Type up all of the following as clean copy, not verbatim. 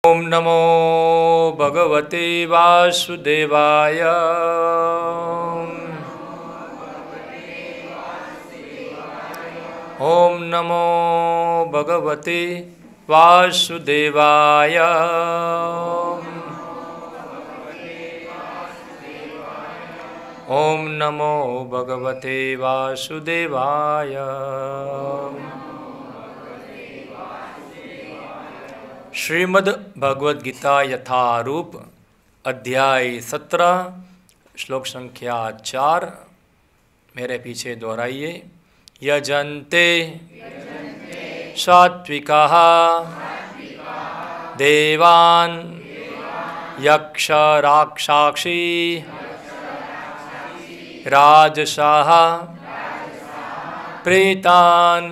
ओम नमो भगवते वासुदेवाय। ओम नमो भगवते वासुदेवाय। ओम नमो भगवते वासुदेवाय। श्रीमद् भगवद गीता यथारूप अध्याय 17 श्लोक संख्या 4 मेरे पीछे दोहराइए। यजन्ते सात्विकाः देवान् यक्ष राक्षसी राजसाः प्रेतान्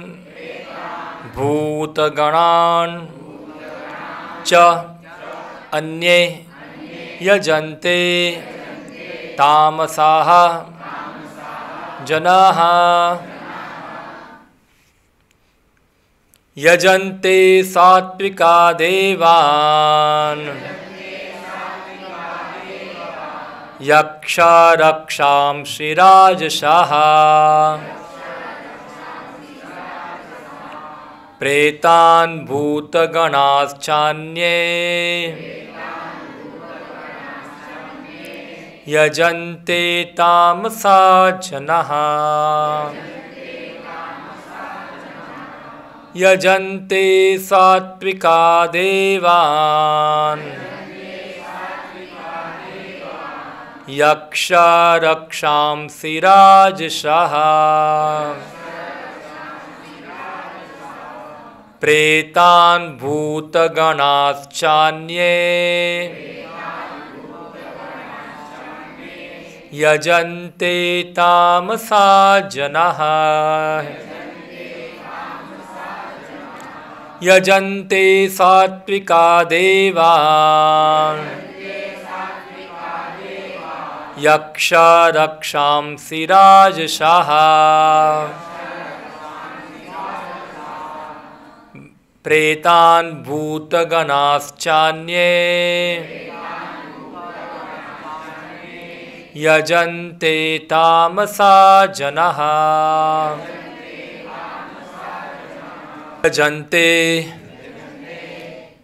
भूतगणान् च अन्ये यजन्ते तामसाः जनाः। यजन्ते सात्विका देवान् यक्ष रक्षांसि राजसाः प्रेतान् भूतगणाश्चान्ये यजन्ते तामसा जनाः। यजन्ते सात्विका देवान् यक्ष रक्षांसि राजसाः प्रेतान् भूतगणाश्चान्ये यजन्ते तामसा जनाः। यजन्ते सात्विका देवान् यक्ष रक्षांसि राजसाः प्रेतान् भूतगणाश्चान्ये यजन्ते तामसा जनाः। यजन्ते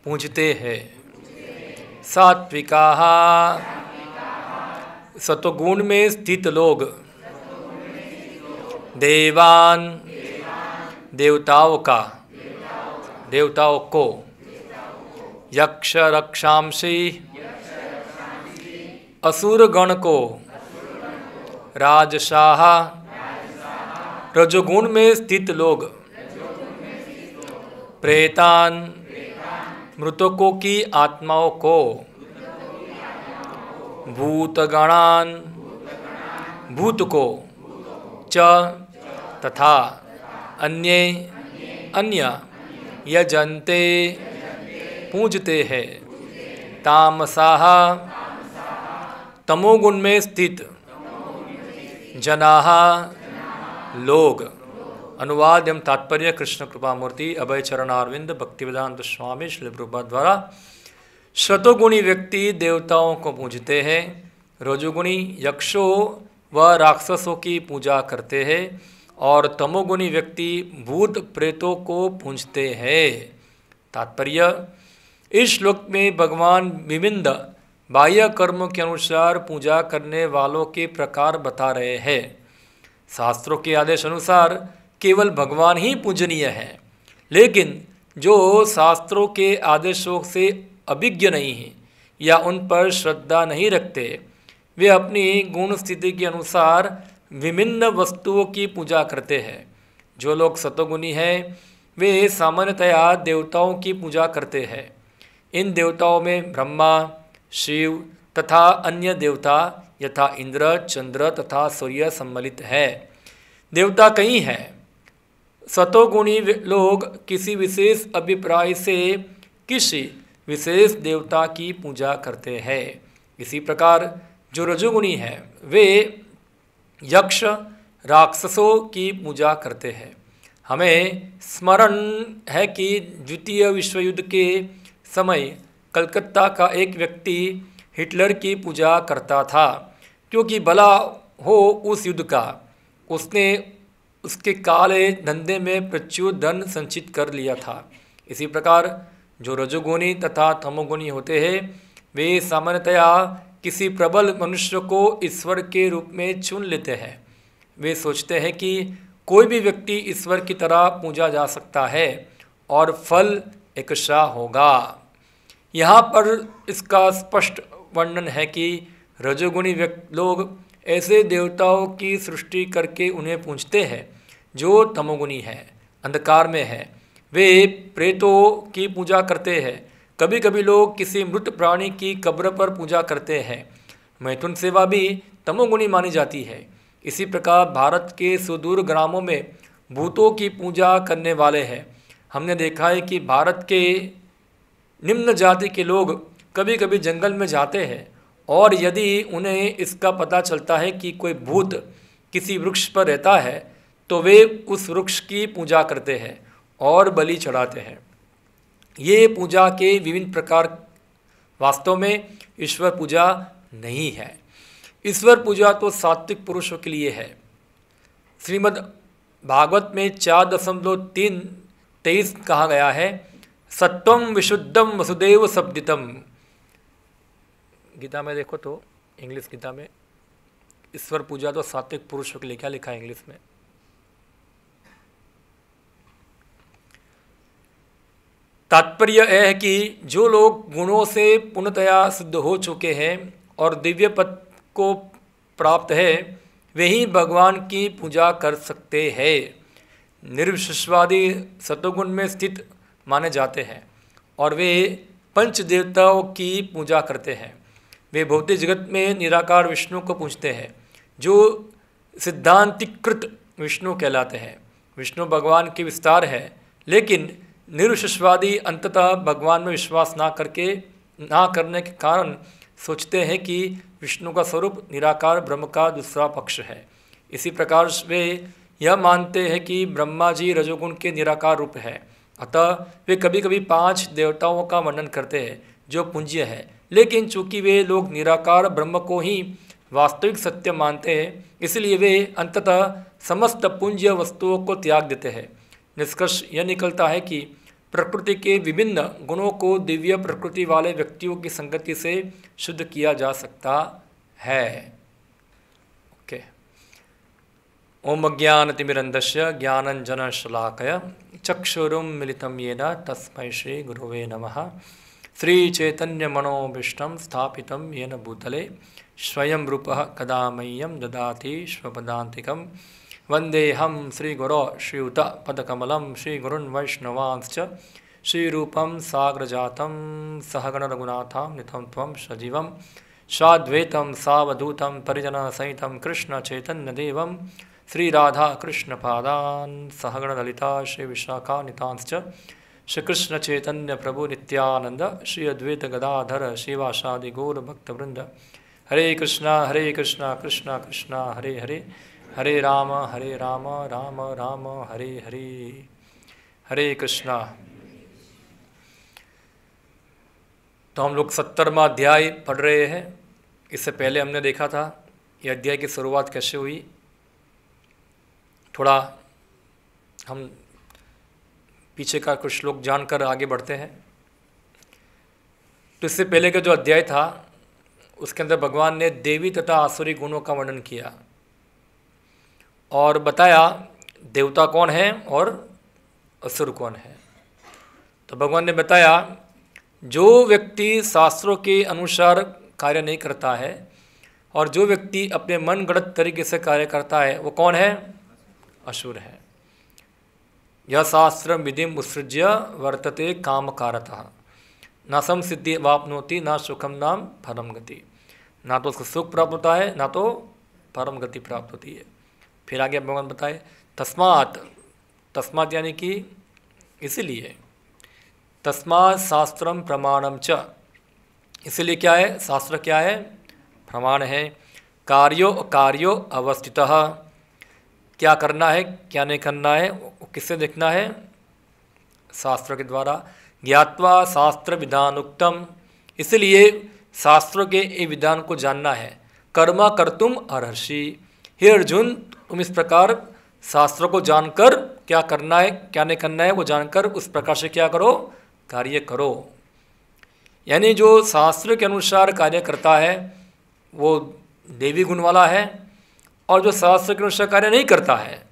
पूजते हैं सात्विकाः सत्वगुण में स्थित लोग देवान देवताओं को यक्ष रक्षांसि असुर गण को राजसाः रजोगुण में स्थित लोग प्रेतान मृतकों की आत्माओं को भूतगणान भूत को च तथा अन्य यजन्ते पूजते हैं तामसाः तमोगुण में स्थित जनाः लोग। अनुवाद एवं तात्पर्य कृष्ण कृपा मूर्ति अभय चरणारविंद भक्तिवेदांत स्वामी श्री प्रभुपाद द्वारा। शतोगुणी व्यक्ति देवताओं को पूजते हैं, रजोगुणी यक्षों व राक्षसों की पूजा करते हैं और तमोगुणी व्यक्ति भूत प्रेतों को पूजते हैं। तात्पर्य इस श्लोक में भगवान विभिन्न बाह्य कर्मों के अनुसार पूजा करने वालों के प्रकार बता रहे हैं। शास्त्रों के आदेश अनुसार केवल भगवान ही पूजनीय हैं, लेकिन जो शास्त्रों के आदेशों से अभिज्ञ नहीं हैं या उन पर श्रद्धा नहीं रखते, वे अपनी गुण स्थिति के अनुसार विभिन्न वस्तुओं की पूजा करते हैं। जो लोग सतोगुणी हैं वे सामान्यतया देवताओं की पूजा करते हैं। इन देवताओं में ब्रह्मा, शिव तथा अन्य देवता यथा इंद्र, चंद्र तथा सूर्य सम्मिलित है। देवता कई हैं। सतोगुणी लोग किसी विशेष अभिप्राय से किसी विशेष देवता की पूजा करते हैं। इसी प्रकार जो रजोगुणी हैं वे यक्ष राक्षसों की पूजा करते हैं। हमें स्मरण है कि द्वितीय विश्व युद्ध के समय कलकत्ता का एक व्यक्ति हिटलर की पूजा करता था, क्योंकि भला हो उस युद्ध का उसने उसके काले धंधे में प्रचुर धन संचित कर लिया था। इसी प्रकार जो रजोगुणी तथा तमोगुणी होते हैं वे सामान्यतया किसी प्रबल मनुष्य को ईश्वर के रूप में चुन लेते हैं। वे सोचते हैं कि कोई भी व्यक्ति ईश्वर की तरह पूजा जा सकता है और फल एक सा होगा। यहाँ पर इसका स्पष्ट वर्णन है कि रजोगुणी लोग ऐसे देवताओं की सृष्टि करके उन्हें पूजते हैं जो तमोगुणी है, अंधकार में है। वे प्रेतों की पूजा करते हैं। कभी कभी लोग किसी मृत प्राणी की कब्र पर पूजा करते हैं। मैथुन सेवा भी तमोगुणी मानी जाती है। इसी प्रकार भारत के सुदूर ग्रामों में भूतों की पूजा करने वाले हैं। हमने देखा है कि भारत के निम्न जाति के लोग कभी कभी जंगल में जाते हैं और यदि उन्हें इसका पता चलता है कि कोई भूत किसी वृक्ष पर रहता है तो वे उस वृक्ष की पूजा करते हैं और बलि चढ़ाते हैं। ये पूजा के विभिन्न प्रकार वास्तव में ईश्वर पूजा नहीं है। ईश्वर पूजा तो सात्विक पुरुषों के लिए है। श्रीमद् भागवत में 4.3-23 कहा गया है, सत्वम विशुद्धम वसुदेव शब्दितम। गीता में देखो तो इंग्लिश गीता में ईश्वर पूजा तो सात्विक पुरुषों के लिए, क्या लिखा है इंग्लिश में? तात्पर्य यह है कि जो लोग गुणों से पूर्णतया शुद्ध हो चुके हैं और दिव्य पद को प्राप्त है वे ही भगवान की पूजा कर सकते हैं। निर्विशेषवादी सत्वगुण में स्थित माने जाते हैं और वे पंच देवताओं की पूजा करते हैं। वे भौतिक जगत में निराकार विष्णु को पूजते हैं जो सिद्धांतिकृत विष्णु कहलाते हैं। विष्णु भगवान के विस्तार है, लेकिन निर्विशेषवादी अंततः भगवान में विश्वास ना करने के कारण सोचते हैं कि विष्णु का स्वरूप निराकार ब्रह्म का दूसरा पक्ष है। इसी प्रकार वे यह मानते हैं कि ब्रह्मा जी रजोगुण के निराकार रूप है। अतः वे कभी कभी 5 देवताओं का वर्णन करते हैं जो पूज्य है, लेकिन चूंकि वे लोग निराकार ब्रह्म को ही वास्तविक सत्य मानते हैं इसलिए वे अंततः समस्त पुंज्य वस्तुओं को त्याग देते हैं। निष्कर्ष यह निकलता है कि प्रकृति के विभिन्न गुणों को दिव्य प्रकृति वाले व्यक्तियों की संगति से शुद्ध किया जा सकता है। ओके। ओम अज्ञानतिमिरन्धस्य ज्ञानञ्जनशलाकया चक्षुरुन्मिलितं येन तस्मै श्री गुरवे नमः। श्रीचैतन्यमनोभीष्टं स्थापितं येन भूतले स्वयं रूपः कदा मह्यं ददाति स्वपदान्तिकं। वन्देऽहं श्रीगुरो श्रीयुतपदकमलं श्रीगुरुन् वैष्णवांश्च श्रीरूपं साग्रजातं सहगण रघुनाथं नितं त्वं सजीवं साद्वैतं सावधूतं परिजनसहितं कृष्णचैतन्यदेवं श्रीराधाकृष्णपादान् सहगण ललिता श्रीविशाखान्वितांश्च श्रीकृष्णचैतन्यप्रभु नित्यानन्द श्री अद्वैत गदाधर श्रीवासादि गौरभक्तवृन्द। हरे कृष्णा कृष्णा कृष्णा हरे हरे, हरे राम राम राम हरे हरे। हरे कृष्णा। तो हम लोग 70वां अध्याय पढ़ रहे हैं। इससे पहले हमने देखा था ये अध्याय की शुरुआत कैसे हुई। थोड़ा हम पीछे का कुछ श्लोक जानकर आगे बढ़ते हैं। तो इससे पहले का जो अध्याय था उसके अंदर भगवान ने देवी तथा आसुरी गुणों का वर्णन किया और बताया देवता कौन है और असुर कौन है। तो भगवान ने बताया जो व्यक्ति शास्त्रों के अनुसार कार्य नहीं करता है और जो व्यक्ति अपने मन गढ़ंत तरीके से कार्य करता है वो कौन है? असुर है। यह शास्त्र विधिम उत्सृज्य वर्तते कामकारतः न संसिद्धि वाप्नोति न सुखम नाम परम गति। ना तो उसको सुख प्राप्त होता है ना तो परम गति प्राप्त होती है। फिर आगे भगवान बताए तस्मात् यानी कि इसलिए, तस्मात् शास्त्रम प्रमाणम च, इसलिए क्या है? शास्त्र क्या है? प्रमाण है। कार्यो अवस्थितः, क्या करना है क्या नहीं करना है किससे देखना है? शास्त्र के द्वारा। ज्ञात्वा शास्त्र विधानुक्तम, इसलिए शास्त्रों के ये विधान को जानना है। कर्मा कर्तुम अर्हसि। हे अर्जुन, तुम इस प्रकार शास्त्रों को जानकर क्या करना है क्या नहीं करना है वो जानकर उस प्रकार से क्या करो, कार्य करो। यानी जो शास्त्र के अनुसार कार्य करता है वो देवी गुण वाला है, और जो शास्त्र के अनुसार कार्य नहीं करता है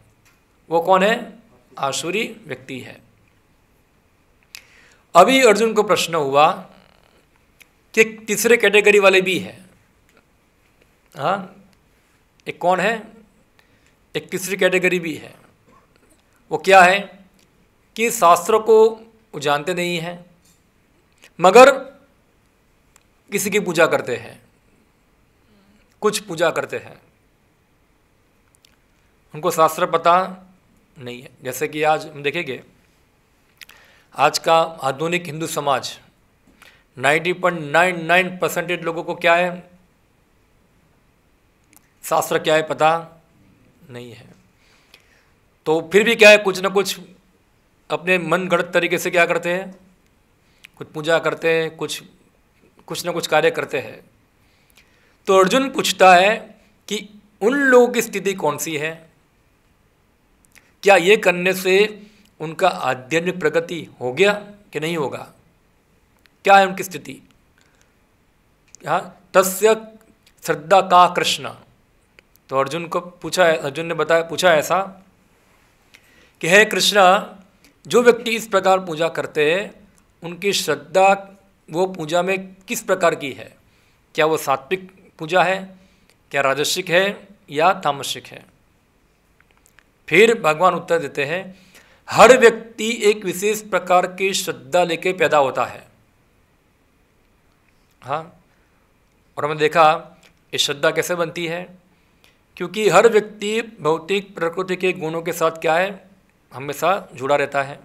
वो कौन है, आसुरी व्यक्ति है। अभी अर्जुन को प्रश्न हुआ कि तीसरे कैटेगरी वाले भी है। हाँ, एक कौन है, एक तीसरी कैटेगरी भी है। वो क्या है कि शास्त्रों को वो जानते नहीं हैं मगर किसी की पूजा करते हैं, कुछ पूजा करते हैं, उनको शास्त्र पता नहीं है। जैसे कि आज हम देखेंगे, आज का आधुनिक हिंदू समाज 90.99% लोगों को क्या है, शास्त्र क्या है पता नहीं है। तो फिर भी क्या है, कुछ ना कुछ अपने मन गढ़ंत तरीके से क्या करते हैं, कुछ पूजा करते हैं, कुछ ना कुछ कार्य करते हैं। तो अर्जुन पूछता है कि उन लोगों की स्थिति कौन सी है, क्या ये करने से उनका आध्यात्मिक प्रगति हो गया कि नहीं होगा, क्या है उनकी स्थिति। हाँ, तस्य श्रद्धा का कृष्ण। तो अर्जुन को पूछा है, अर्जुन ने पूछा ऐसा कि हे कृष्ण, जो व्यक्ति इस प्रकार पूजा करते हैं उनकी श्रद्धा वो पूजा में किस प्रकार की है, क्या वो सात्विक पूजा है, क्या राजसिक है या तामसिक है। फिर भगवान उत्तर देते हैं, हर व्यक्ति एक विशेष प्रकार की श्रद्धा लेके पैदा होता है। हाँ, और हमने देखा ये श्रद्धा कैसे बनती है, क्योंकि हर व्यक्ति भौतिक प्रकृति के गुणों के साथ क्या है, हमेशा जुड़ा रहता है।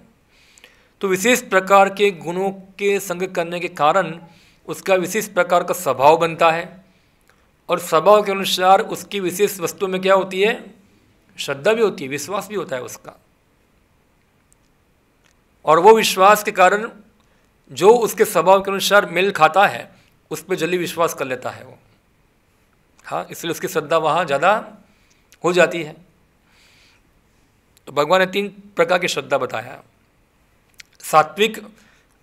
तो विशेष प्रकार के गुणों के संग करने के कारण उसका विशेष प्रकार का स्वभाव बनता है, और स्वभाव के अनुसार उसकी विशेष वस्तु में क्या होती है, श्रद्धा भी होती है, विश्वास भी होता है उसका। और वो विश्वास के कारण जो उसके स्वभाव के अनुसार मेल खाता है उस पर जल्दी विश्वास कर लेता है वो। हाँ, इसलिए उसकी श्रद्धा वहाँ ज़्यादा हो जाती है। तो भगवान ने 3 प्रकार की श्रद्धा बताया, सात्विक,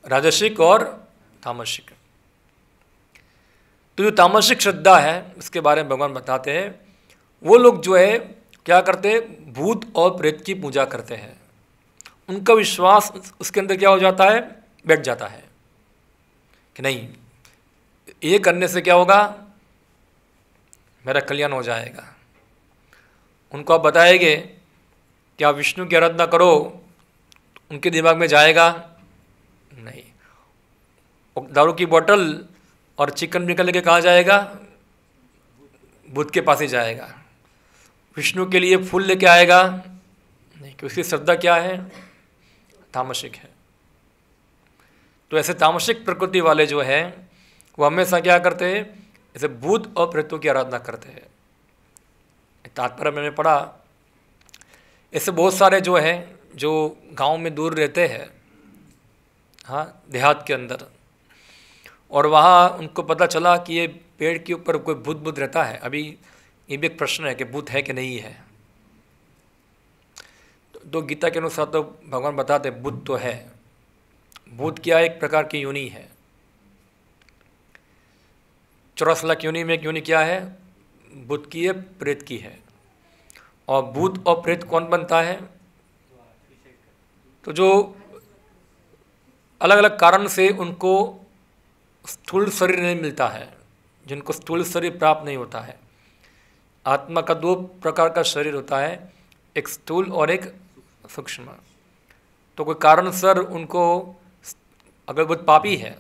राजसिक और तामसिक। तो जो तामसिक श्रद्धा है उसके बारे में भगवान बताते हैं, वो लोग जो है क्या करते हैं, भूत और प्रेत की पूजा करते हैं। उनका विश्वास उसके अंदर क्या हो जाता है, बैठ जाता है कि नहीं ये करने से क्या होगा, मेरा कल्याण हो जाएगा। उनको आप बताएंगे कि आप विष्णु की आराधना करो, उनके दिमाग में जाएगा नहीं। दारू की बोतल और चिकन निकल लेके कहाँ जाएगा, बुद्ध के पास ही जाएगा। विष्णु के लिए फूल लेके आएगा नहीं, कि उसकी श्रद्धा क्या है, तामसिक है। तो ऐसे तामसिक प्रकृति वाले जो है वो हमेशा क्या करते हैं, ऐसे भूत और प्रेतों की आराधना करते हैं। तात्पर्य मैंने पढ़ा, ऐसे बहुत सारे जो हैं जो गांव में दूर रहते हैं, हाँ, देहात के अंदर, और वहाँ उनको पता चला कि ये पेड़ के ऊपर कोई भूत रहता है। अभी ये भी एक प्रश्न है कि भूत है कि नहीं है। तो गीता के अनुसार तो भगवान बताते भूत तो है। भूत क्या, एक प्रकार की योनि है। 84 लाख योनि में एक योनि क्या है, भूत की है, प्रेत की है। और भूत और प्रेत कौन बनता है, तो जो अलग अलग कारण से उनको स्थूल शरीर नहीं मिलता है, जिनको स्थूल शरीर प्राप्त नहीं होता है। आत्मा का 2 प्रकार का शरीर होता है, एक स्थूल और एक सूक्ष्म। तो कोई कारणसर उनको, अगर वो पापी है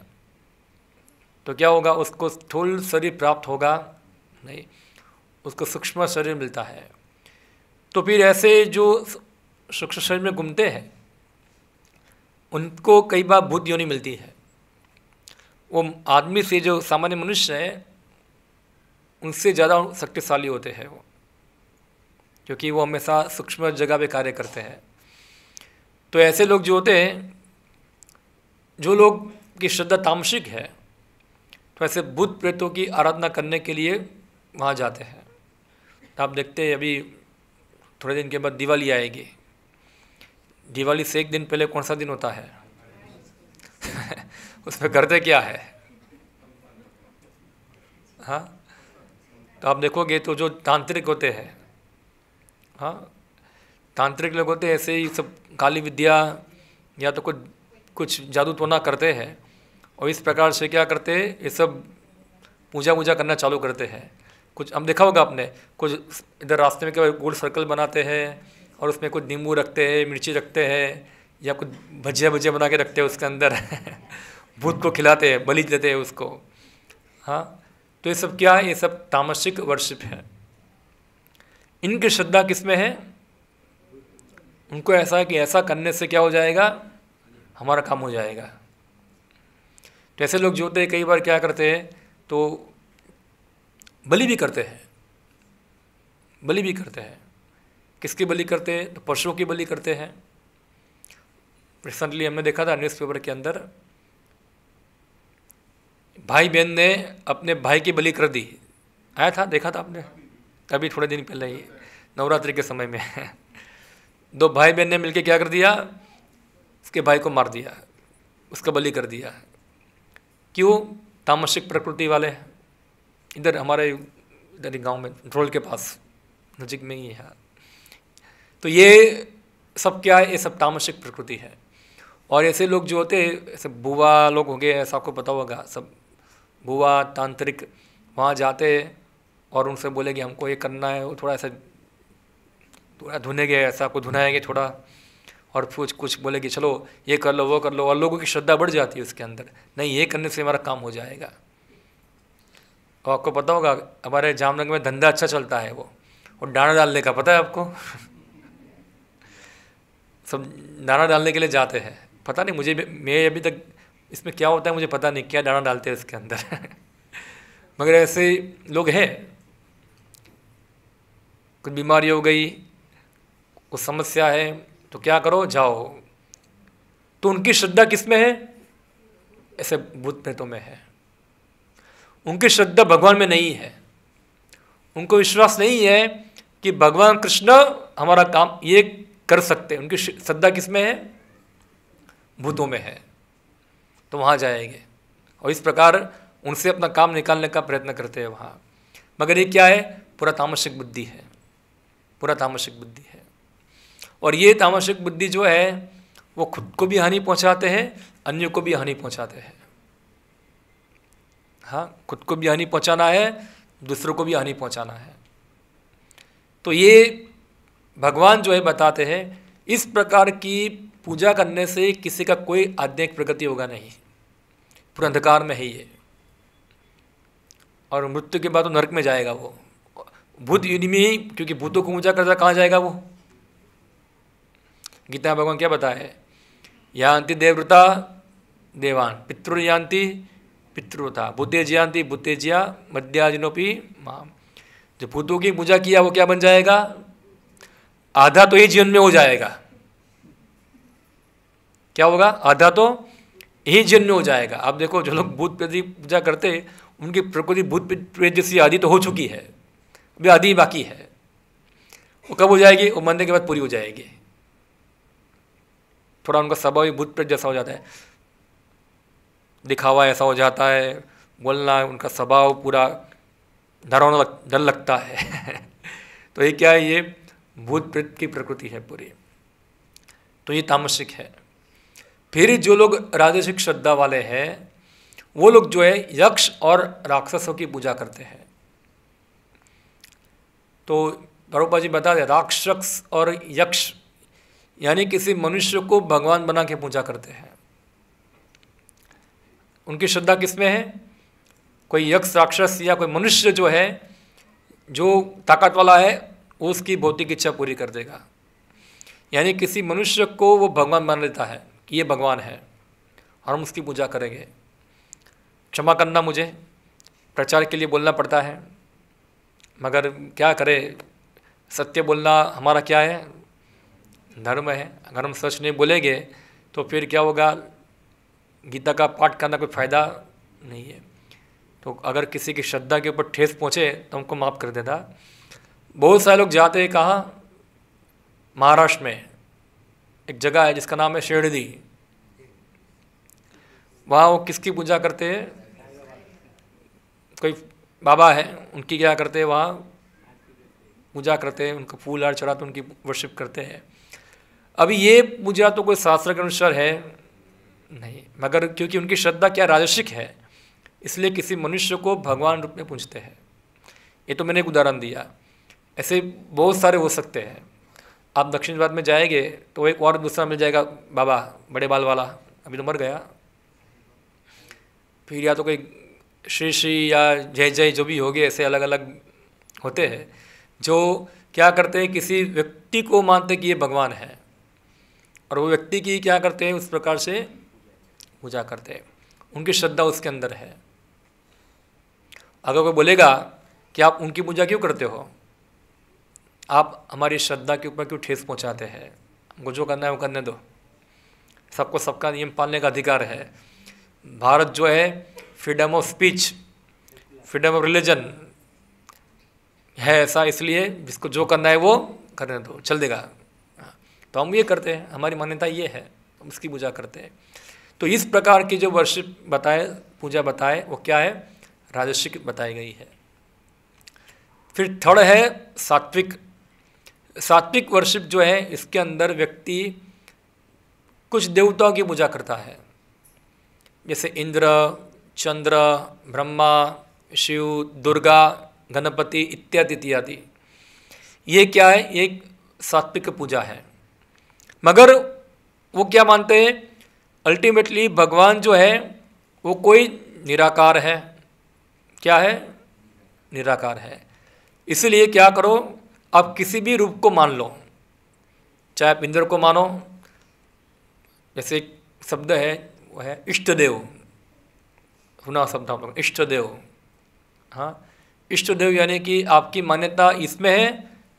तो क्या होगा, उसको स्थूल शरीर प्राप्त होगा नहीं, उसको सूक्ष्म शरीर मिलता है। तो फिर ऐसे जो सूक्ष्म शरीर में घूमते हैं उनको कई बार भूत योनि मिलती है। वो आदमी से, जो सामान्य मनुष्य है, उनसे ज़्यादा शक्तिशाली होते हैं वो, क्योंकि वो हमेशा सूक्ष्म जगह पे कार्य करते हैं। तो ऐसे लोग जो होते हैं, जो लोग की श्रद्धा तामसिक है, तो ऐसे भूत प्रेतों की आराधना करने के लिए वहाँ जाते हैं। तो आप देखते हैं अभी थोड़े दिन के बाद दिवाली आएगी। दिवाली से एक दिन पहले कौन सा दिन होता है? उसमें करते क्या है? हाँ, तो आप देखोगे तो जो तांत्रिक होते हैं, हाँ, तांत्रिक लोग होते हैं ऐसे ही सब काली विद्या या तो कुछ जादू टोना करते हैं और इस प्रकार से क्या करते हैं, ये सब पूजा वूजा करना चालू करते हैं। कुछ हम देखा होगा आपने, कुछ इधर रास्ते में क्या गोल सर्कल बनाते हैं और उसमें कुछ नींबू रखते हैं, मिर्ची रखते हैं या कुछ भजिया भजिया बना के रखते हैं उसके अंदर भूत को खिलाते हैं, बलि देते हैं उसको। हाँ, तो ये सब क्या है? ये सब तामसिक वर्शिप है। इनकी श्रद्धा किसमें है? उनको ऐसा है कि ऐसा करने से क्या हो जाएगा, हमारा काम हो जाएगा। तो ऐसे लोग जो होते हैं कई बार क्या करते हैं, तो बलि भी करते हैं। बलि भी करते हैं। किसकी बलि करते हैं? तो पशुओं की बलि करते हैं। रिसेंटली हमने देखा था न्यूज़पेपर के अंदर, भाई बहन ने अपने भाई की बलि कर दी। आया था, देखा था आपने अभी थोड़े दिन पहले ही, नवरात्रि के समय में दो भाई बहन ने मिलकर क्या कर दिया, उसके भाई को मार दिया, उसका बलि कर दिया। क्यों? तामसिक प्रकृति वाले। इधर हमारे इधर गांव में ड्रोल के पास नजीक में ही है। तो ये सब क्या है? ये सब तामसिक प्रकृति है। और ऐसे लोग जो होते हैं, ऐसे बुआ लोग होंगे, ऐसा आपको पता होगा, सब बुआ तांत्रिक वहाँ जाते और उनसे बोले कि हमको ये करना है, वो थोड़ा ऐसा थोड़ा धुनेंगे, ऐसा आपको धुनाएंगे थोड़ा, और फिर कुछ बोले कि चलो ये कर लो वो कर लो, और लोगों की श्रद्धा बढ़ जाती है उसके अंदर, नहीं ये करने से हमारा काम हो जाएगा। और आपको पता होगा हमारे जामनगर में धंधा अच्छा चलता है वो, और दाना डालने का, पता है आपको? सब दाना डालने के लिए जाते हैं। पता नहीं मुझे, मैं अभी तक इसमें क्या होता है मुझे पता नहीं, क्या दाना डालते हैं इसके अंदर मगर ऐसे लोग हैं। कुछ बीमारी हो गई, कुछ समस्या है, तो क्या करो, जाओ। तो उनकी श्रद्धा किस में है? ऐसे भूत प्रेतों में है। उनकी श्रद्धा भगवान में नहीं है। उनको विश्वास नहीं है कि भगवान कृष्ण हमारा काम ये कर सकते हैं। उनकी श्रद्धा किस में है? भूतों में है। तो वहाँ जाएंगे और इस प्रकार उनसे अपना काम निकालने का प्रयत्न करते हैं वहाँ। मगर ये क्या है? पूरा तामसिक बुद्धि है, पूरा तामसिक बुद्धि है। और ये तामसिक बुद्धि जो है वो खुद को भी हानि पहुँचाते हैं, अन्यों को भी हानि पहुँचाते हैं। हाँ, खुद को भी हानि पहुँचाना है, दूसरों को भी हानि पहुँचाना है। तो ये भगवान जो है बताते हैं, इस प्रकार की पूजा करने से किसी का कोई आध्यात्मिक प्रगति होगा नहीं, पूरा अंधकार में है ये, और मृत्यु के बाद तो नरक में जाएगा वो, भूत योनि में ही, क्योंकि भूतों को पूजा करता कहाँ जाएगा वो? गीता में भगवान क्या बताए? यान्ति देवव्रता देवान, पितृ यान्ति पितृव्रता, भूतेज्यान्ति भूतेज्या मध्याजिनोपि माम। जो भूतों की पूजा किया वो क्या बन जाएगा? आधा तो ये जीवन में हो जाएगा। क्या होगा? आधा तो यही जीवन में हो जाएगा। आप देखो जो लोग भूत प्रेत की पूजा करते हैं, उनकी प्रकृति भूत प्रेत जैसी आदि तो हो चुकी है, अभी आदि बाकी है। वो कब हो जाएगी? वो मरने के बाद पूरी हो जाएगी। थोड़ा उनका स्वभाव ही भूत प्रेत जैसा हो जाता है, दिखावा ऐसा हो जाता है, बोलना, उनका स्वभाव पूरा डरावना डर लगता है तो ये क्या है? ये भूत प्रेत की प्रकृति है पूरी। तो ये तामसिक है। फिर जो लोग राजसिक श्रद्धा वाले हैं, वो लोग जो है यक्ष और राक्षसों की पूजा करते हैं। तो प्रभुपाद जी बता दें, राक्षस और यक्ष यानी किसी मनुष्य को भगवान बना के पूजा करते हैं। उनकी श्रद्धा किसमें है? कोई यक्ष राक्षस या कोई मनुष्य जो है, जो ताकत वाला है, वो उसकी भौतिक इच्छा पूरी कर देगा। यानी किसी मनुष्य को वो भगवान मान लेता है कि ये भगवान है और हम उसकी पूजा करेंगे। क्षमा करना, मुझे प्रचार के लिए बोलना पड़ता है, मगर क्या करें, सत्य बोलना हमारा क्या है? धर्म है। अगर हम सच नहीं बोलेंगे तो फिर क्या होगा? गीता का पाठ करना कोई फायदा नहीं है। तो अगर किसी की श्रद्धा के ऊपर ठेस पहुँचे तो हमको माफ़ कर देता। बहुत सारे लोग जाते हैं कहाँ, महाराष्ट्र में एक जगह है जिसका नाम है शिरडी। वहाँ वो किसकी पूजा करते हैं, कोई बाबा है उनकी क्या करते हैं, वहाँ पूजा करते हैं, उनको फूल हार चढ़ाते उनकी वर्शिप करते हैं। अभी ये पूजा तो कोई शास्त्र के अनुसार है नहीं, मगर क्योंकि उनकी श्रद्धा क्या राजसिक है, इसलिए किसी मनुष्य को भगवान रूप में पूजते हैं। ये तो मैंने एक उदाहरण दिया, ऐसे बहुत सारे हो सकते हैं। आप दक्षिण भारत में जाएंगे तो एक और दूसरा मिल जाएगा बाबा बड़े बाल वाला, अभी तो मर गया। फिर या तो कोई श्री श्री या जय जय जो भी होगे, ऐसे अलग अलग होते हैं जो क्या करते हैं, किसी व्यक्ति को मानते कि ये भगवान है और वो व्यक्ति की क्या करते हैं, उस प्रकार से पूजा करते हैं, उनकी श्रद्धा उसके अंदर है। अगर कोई बोलेगा कि आप उनकी पूजा क्यों करते हो, आप हमारी श्रद्धा के ऊपर क्यों ठेस पहुंचाते हैं, हमको जो करना है वो करने दो, सबको सबका नियम पालने का अधिकार है। भारत जो है freedom of speech, freedom of religion है ऐसा, इसलिए जिसको जो करना है वो करने दो, चल देगा। तो हम ये करते हैं, हमारी मान्यता ये है, हम उसकी पूजा करते हैं। तो इस प्रकार की जो वर्शिप बताए, पूजा बताए, वो क्या है, राजसिक बताई गई है। फिर थर्ड है सात्विक। सात्विक वर्शिप जो है, इसके अंदर व्यक्ति कुछ देवताओं की पूजा करता है, जैसे इंद्र, चंद्र, ब्रह्मा, शिव, दुर्गा, गणपति इत्यादि इत्यादि। ये क्या है, एक सात्विक पूजा है। मगर वो क्या मानते हैं, अल्टीमेटली भगवान जो है वो कोई निराकार है। क्या है, निराकार है। इसलिए क्या करो, आप किसी भी रूप को मान लो, चाहे आप इंद्र को मानो, जैसे एक शब्द है वो है इष्ट देव, सुना शब्द आप लोग, इष्ट देव। हाँ, इष्ट देव यानी कि आपकी मान्यता इसमें है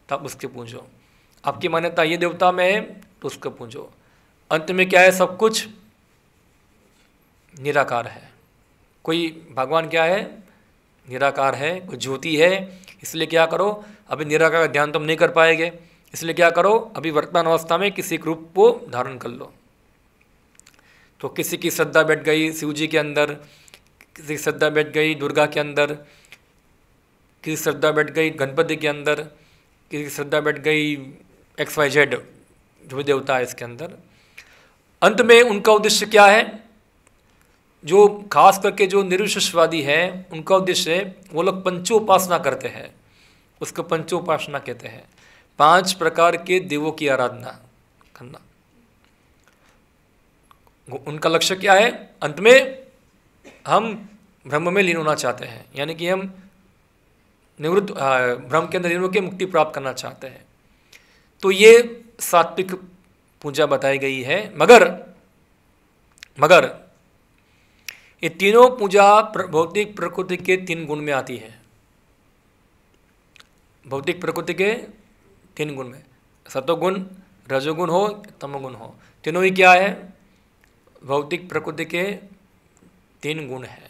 तो आप उसके पूजो, आपकी मान्यता ये देवता में है तो उसको पूजो। अंत में क्या है, सब कुछ निराकार है। कोई भगवान क्या है, निराकार है, कोई ज्योति है। इसलिए क्या करो, अभी निराकार का ध्यान तुम नहीं कर पाएंगे, इसलिए क्या करो, अभी वर्तमान अवस्था में किसी एक रूप को धारण कर लो। तो किसी की श्रद्धा बैठ गई शिव जी के अंदर, किसी की श्रद्धा बैठ गई दुर्गा के अंदर, किसी की श्रद्धा बैठ गई गणपति के अंदर, किसी की श्रद्धा बैठ गई XYZ जो भी देवता है इसके अंदर। अंत में उनका उद्देश्य क्या है, जो खास करके जो निरुशवादी है उनका उद्देश्य है, वो लोग पंचोपासना करते हैं, उसको पंचोपासना कहते हैं, 5 प्रकार के देवों की आराधना करना। उनका लक्ष्य क्या है, अंत में हम ब्रह्म में लीन होना चाहते हैं, यानी कि हम निवृत्त ब्रह्म के अंदर लीन होकर मुक्ति प्राप्त करना चाहते हैं। तो ये सात्विक पूजा बताई गई है। मगर ये तीनों पूजा भौतिक प्रकृति के 3 गुण में आती है। भौतिक प्रकृति के 3 गुण में, सतोगुण, रजोगुण हो, तमोगुण हो, तीनों ही क्या है, भौतिक प्रकृति के 3 गुण है,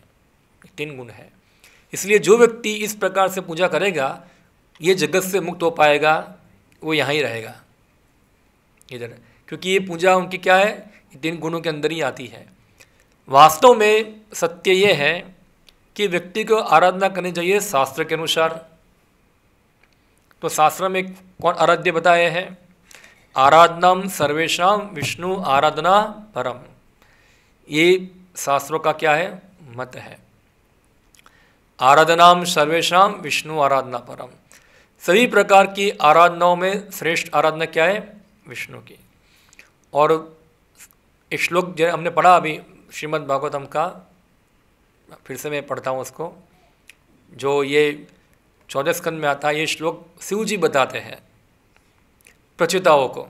3 गुण है। इसलिए जो व्यक्ति इस प्रकार से पूजा करेगा, ये जगत से मुक्त हो पाएगा, वो यहाँ ही रहेगा इधर, क्योंकि ये पूजा उनकी क्या है, 3 गुणों के अंदर ही आती है। वास्तव में सत्य ये है कि व्यक्ति को आराधना करनी चाहिए शास्त्र के अनुसार। तो शास्त्र में कौन आराध्य बताए हैं, आराधनम सर्वेषां विष्णु आराधना परम, ये शास्त्रों का क्या है, मत है। आराधनाम सर्वेषां विष्णु आराधना परम, सभी प्रकार की आराधनाओं में श्रेष्ठ आराधना क्या है, विष्णु की। और एक श्लोक जो हमने पढ़ा अभी श्रीमद् भागवतम का, फिर से मैं पढ़ता हूँ उसको, जो ये 14 स्कंद में आता है। ये श्लोक शिव जी बताते हैं प्रचिताओं को।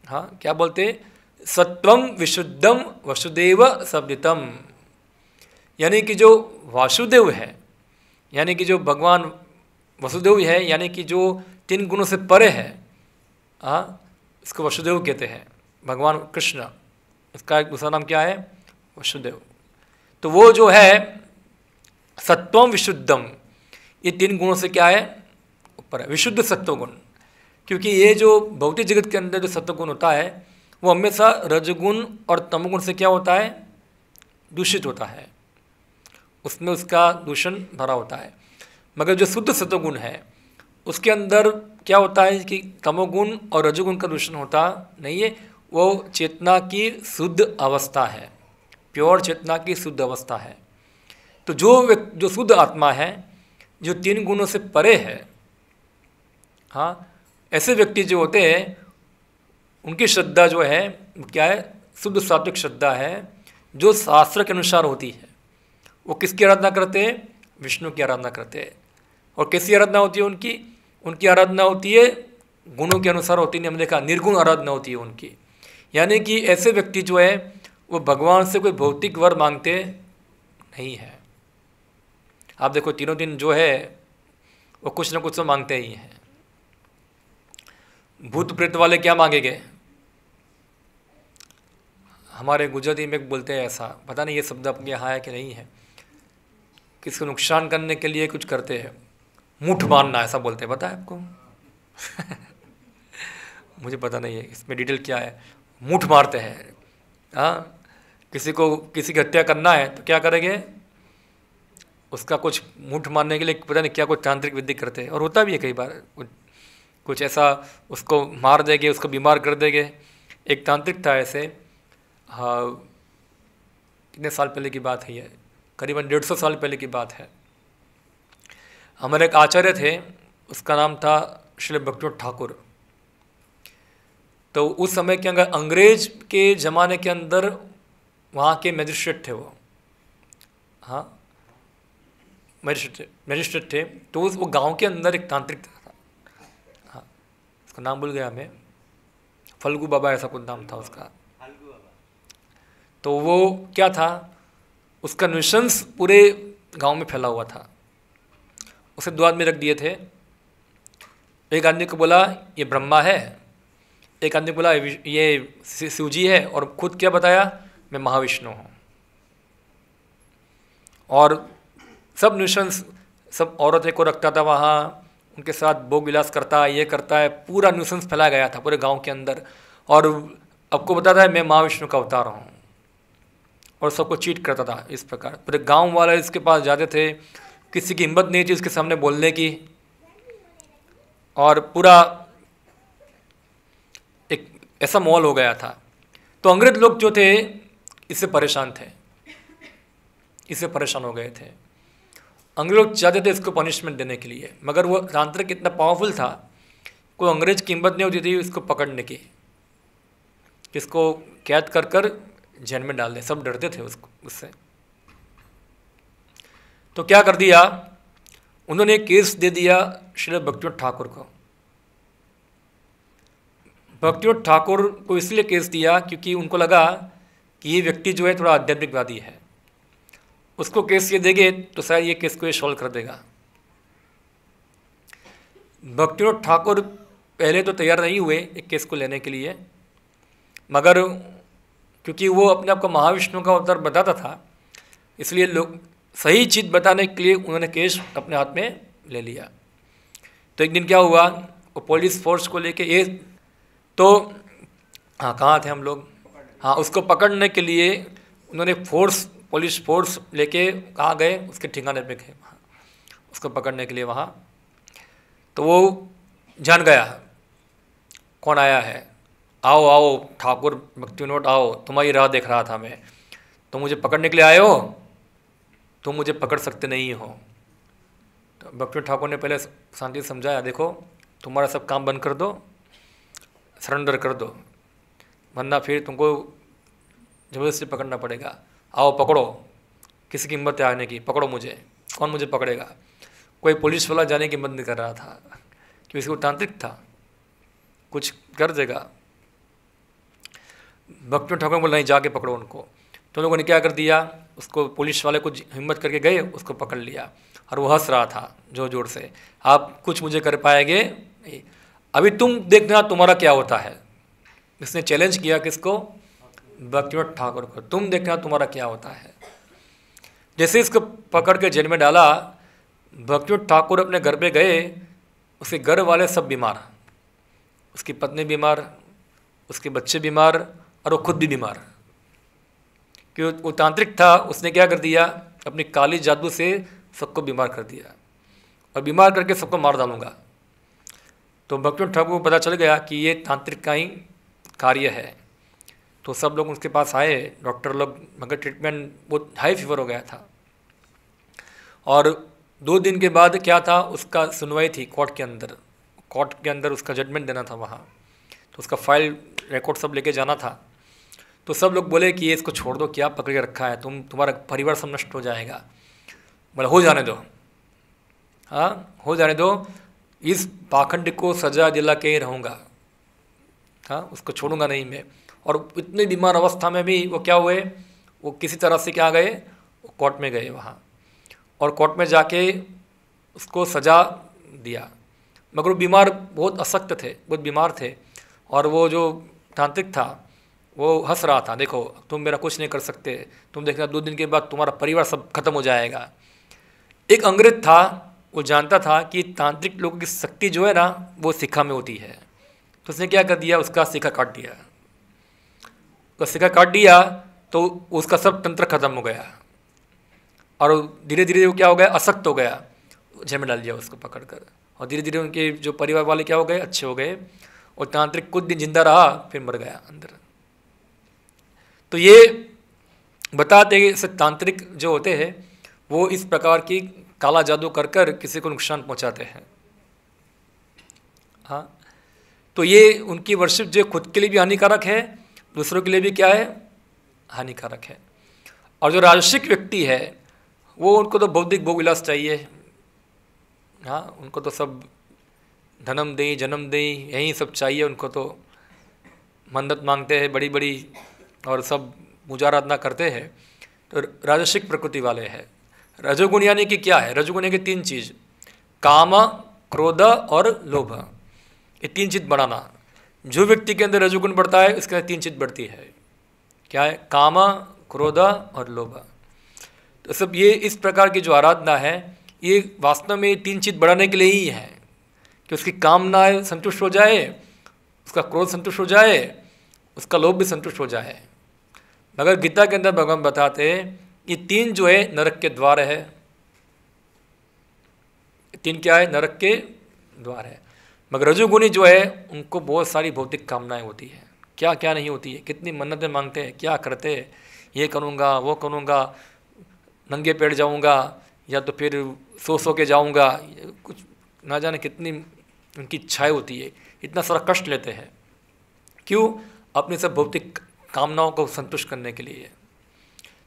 हाँ, क्या बोलते, सत्वम विशुद्धम वसुदेव सब्दितम, यानी कि जो वासुदेव है, यानी कि जो भगवान वसुदेव है, यानी कि जो 3 गुणों से परे है, हाँ, इसको वसुदेव कहते हैं, भगवान कृष्ण, इसका एक दूसरा नाम क्या है, वसुदेव। तो वो जो है सत्वम विशुद्धम, ये 3 गुणों से क्या है, ऊपर है, विशुद्ध सत्व गुण। क्योंकि ये जो भौतिक जगत के अंदर जो सत्व गुण होता है वो हमेशा रजगुण और तमगुण से क्या होता है, दूषित होता है, उसमें उसका दूषण भरा होता है। मगर जो शुद्ध सत्वगुण है उसके अंदर क्या होता है कि तमोगुण और रजोगुण का दूषण होता नहीं है, वो चेतना की शुद्ध अवस्था है, प्योर चेतना की शुद्ध अवस्था है। तो जो शुद्ध आत्मा है, जो 3 गुणों से परे है, हाँ, ऐसे व्यक्ति जो होते हैं उनकी श्रद्धा जो है क्या है, शुद्ध सात्विक श्रद्धा है, जो शास्त्र के अनुसार होती है। वो किसकी आराधना करते हैं, विष्णु की आराधना करते हैं। और कैसी आराधना होती है उनकी आराधना होती है गुणों के अनुसार होती है, हमने देखा निर्गुण आराधना होती है उनकी। यानी कि ऐसे व्यक्ति जो है वो भगवान से कोई भौतिक वर मांगते नहीं है। आप देखो तीनों दिन जो है वो कुछ ना कुछ तो मांगते ही हैं। भूत प्रेत वाले क्या मांगेंगे, हमारे गुजराती में बोलते हैं ऐसा, पता नहीं ये शब्द आपके यहाँ है कि नहीं है, किसको नुकसान करने के लिए कुछ करते हैं, मुठ मारना ऐसा बोलते हैं, पता है आपको? मुझे पता नहीं है इसमें डिटेल क्या है, मुठ मारते हैं। हाँ, किसी की हत्या करना है तो क्या करेंगे, उसका कुछ मुठ मारने के लिए पता नहीं क्या कुछ तांत्रिक विधि करते हैं, और होता भी है कई बार, कुछ ऐसा उसको मार देंगे, उसको बीमार कर देंगे। एक तांत्रिक था ऐसे, हाँ, कितने साल पहले की बात है ये, करीबन 150 साल पहले की बात है। हमारे एक आचार्य थे, उसका नाम था श्री भक्तिनाथ ठाकुर। तो उस समय के अंदर अंग्रेज के ज़माने के अंदर वहाँ के मैजिस्ट्रेट थे वो, हाँ, मैजिस्ट्रेट थे। तो वो गांव के अंदर एक तांत्रिक था, हाँ, उसका नाम भूल गया मैं, फल्गू बाबा ऐसा कुछ नाम था उसका। तो वो क्या था, उसका न्यूसेंस पूरे गांव में फैला हुआ था। उसे 2 आदमी रख दिए थे। एक आदमी को बोला ये ब्रह्मा है, एक आदमी को बोला ये शिव जी है, और खुद क्या बताया, मैं महाविष्णु हूँ। और सब न्यूसेंस, सब औरतें को रखता था वहाँ, उनके साथ भोग विलास करता है, ये करता है, पूरा न्यूसेंस फैला गया था पूरे गांव के अंदर। और आपको बताता है मैं महाविष्णु का अवतार हूँ, और सबको चीट करता था इस प्रकार। पूरे गांव वाले इसके पास जाते थे, किसी की हिम्मत नहीं थी उसके सामने बोलने की, और पूरा एक ऐसा माहौल हो गया था। तो अंग्रेज लोग जो थे इससे परेशान थे, इससे परेशान हो गए थे। अंग्रेज लोग चाहते थे इसको पनिशमेंट देने के लिए, मगर वो तांत्रिक इतना पावरफुल था, कोई अंग्रेज की हिम्मत नहीं होती थी इसको पकड़ने की, इसको कैद कर कर जेल में डाल दें। सब डरते थे उससे। तो क्या कर दिया उन्होंने, केस दे दिया श्री भक्तिनाथ ठाकुर को। भक्तिनाथ ठाकुर को इसलिए केस दिया क्योंकि उनको लगा कि ये व्यक्ति जो है थोड़ा आध्यात्मिकवादी है, उसको केस ये देंगे तो शायद ये केस को ये सॉल्व कर देगा। भक्तिनाथ ठाकुर पहले तो तैयार नहीं हुए एक केस को लेने के लिए, मगर क्योंकि वो अपने आप को महाविष्णु का अवतार बताता था, इसलिए लोग सही चीज़ बताने के लिए उन्होंने केस अपने हाथ में ले लिया। तो एक दिन क्या हुआ, वो पुलिस फोर्स को लेके ये तो, हाँ, कहाँ थे हम लोग, हाँ, उसको पकड़ने के लिए उन्होंने पुलिस फोर्स लेके कहाँ गए, उसके ठिकाने पे गए उसको पकड़ने के लिए वहाँ। तो वो जान गया कौन आया है, आओ आओ ठाकुर भक्तिनाथ आओ, तुम्हारी राह देख रहा था मैं, तो मुझे पकड़ने के लिए आए हो, तुम मुझे पकड़ सकते नहीं हो। तो भक्तिनाथ ठाकुर ने पहले शांति से समझाया, देखो तुम्हारा सब काम बंद कर दो, सरेंडर कर दो, वरना फिर तुमको ज़बरदस्ती पकड़ना पड़ेगा। आओ पकड़ो, किसी की हिम्मत है आने की, पकड़ो मुझे, कौन मुझे पकड़ेगा। कोई पुलिस वाला जाने की हिम्मत नहीं कर रहा था क्योंकि इसको तांत्रिक था, कुछ कर देगा। भक्तिनाथ ठाकुर बोला नहीं, जाके पकड़ो उनको। तो लोगों ने क्या कर दिया, उसको पुलिस वाले कुछ हिम्मत करके गए, उसको पकड़ लिया, और वो हंस रहा था जोर जोर से, आप कुछ मुझे कर पाएंगे नहीं, अभी तुम देखना तुम्हारा क्या होता है। इसने चैलेंज किया किसको, भक्तिनाथ ठाकुर को, तुम देखना तुम्हारा क्या होता है। जैसे इसको पकड़ के जेल में डाला, भक्तिविनोद ठाकुर अपने घर पे गए, उसके घर वाले सब बीमार, उसकी पत्नी बीमार, उसके बच्चे बीमार और वो खुद भी बीमार। क्योंकि वो तांत्रिक था, उसने क्या कर दिया, अपनी काली जादू से सबको बीमार कर दिया और बीमार करके सबको मार डालूंगा। तो भक्तिविनोद ठाकुर को पता चल गया कि ये तांत्रिक का ही कार्य है। तो सब लोग उसके पास आए, डॉक्टर लोग, मगर ट्रीटमेंट बहुत हाई फीवर हो गया था। और 2 दिन के बाद क्या था, उसका सुनवाई थी कोर्ट के अंदर उसका जजमेंट देना था वहाँ। तो उसका फाइल रिकॉर्ड सब लेके जाना था। तो सब लोग बोले कि ये इसको छोड़ दो, क्या पकड़ के रखा है, तुम्हारा परिवार सब नष्ट हो जाएगा। बोला हो जाने दो, हाँ हो जाने दो, इस पाखंड को सजा दिला के ही रहूँगा, हाँ उसको छोड़ूंगा नहीं मैं। और इतनी बीमार अवस्था में भी वो क्या हुए, वो किसी तरह से क्या गए, वो कोर्ट में गए वहाँ, और कोर्ट में जाके उसको सज़ा दिया। मगर वो बीमार बहुत अशक्त थे, बहुत बीमार थे। और वो जो तांत्रिक था वो हंस रहा था, देखो तुम मेरा कुछ नहीं कर सकते, तुम देखना 2 दिन के बाद तुम्हारा परिवार सब खत्म हो जाएगा। एक अंग्रेज था, वो जानता था कि तांत्रिक लोगों की शक्ति जो है ना वो शिखा में होती है। तो उसने क्या कर दिया, उसका शिखा काट दिया। उसका शिखा काट दिया तो उसका सब तंत्र खत्म हो गया और धीरे धीरे वो क्या हो गया, अशक्त हो गया। जेल में डाल दिया उसको पकड़ कर, और धीरे धीरे उनके जो परिवार वाले क्या हो गए, अच्छे हो गए। और तांत्रिक कुछ दिन जिंदा रहा, फिर मर गया अंदर। तो ये बताते हैं कि तांत्रिक जो होते हैं वो इस प्रकार की काला जादू कर कर किसी को नुकसान पहुंचाते हैं। हाँ, तो ये उनकी वर्शिप जो खुद के लिए भी हानिकारक है, दूसरों के लिए भी क्या है, हानिकारक है। और जो राजसिक व्यक्ति है वो, उनको तो बौद्धिक भोग विलास चाहिए। हाँ, उनको तो सब धनम दे जन्म दे यही सब चाहिए। उनको तो मन्नत मांगते हैं बड़ी बड़ी और सब पूजा आराधना करते हैं। तो राजसिक प्रकृति वाले हैं। रजोगुण यानी कि क्या है, रजोगुण यानी कि 3 चीज़, काम, क्रोध और लोभ। ये 3 चीज़ बढ़ाना। जो व्यक्ति के अंदर रजोगुण बढ़ता है उसके अंदर 3 चीज़ बढ़ती है। क्या है, काम, क्रोध और लोभ। तो सब ये इस प्रकार की जो आराधना है ये वास्तव में 3 चीज़ बढ़ाने के लिए ही है कि उसकी कामना संतुष्ट हो जाए, उसका क्रोध संतुष्ट हो जाए, उसका लोभ भी संतुष्ट हो जाए। मगर गीता के अंदर भगवान बताते हैं ये 3 जो है नरक के द्वार है। 3 क्या है, नरक के द्वार है। मगर रजोगुणी जो है उनको बहुत सारी भौतिक कामनाएं होती है, क्या क्या नहीं होती है, कितनी मन्नतें मांगते हैं, क्या करते हैं, ये करूँगा वो करूँगा, नंगे पैर जाऊँगा या तो फिर सो के जाऊँगा, कुछ ना जाने कितनी उनकी इच्छाएं होती है। इतना सारा कष्ट लेते हैं, क्यों, अपनी सब भौतिक कामनाओं को संतुष्ट करने के लिए।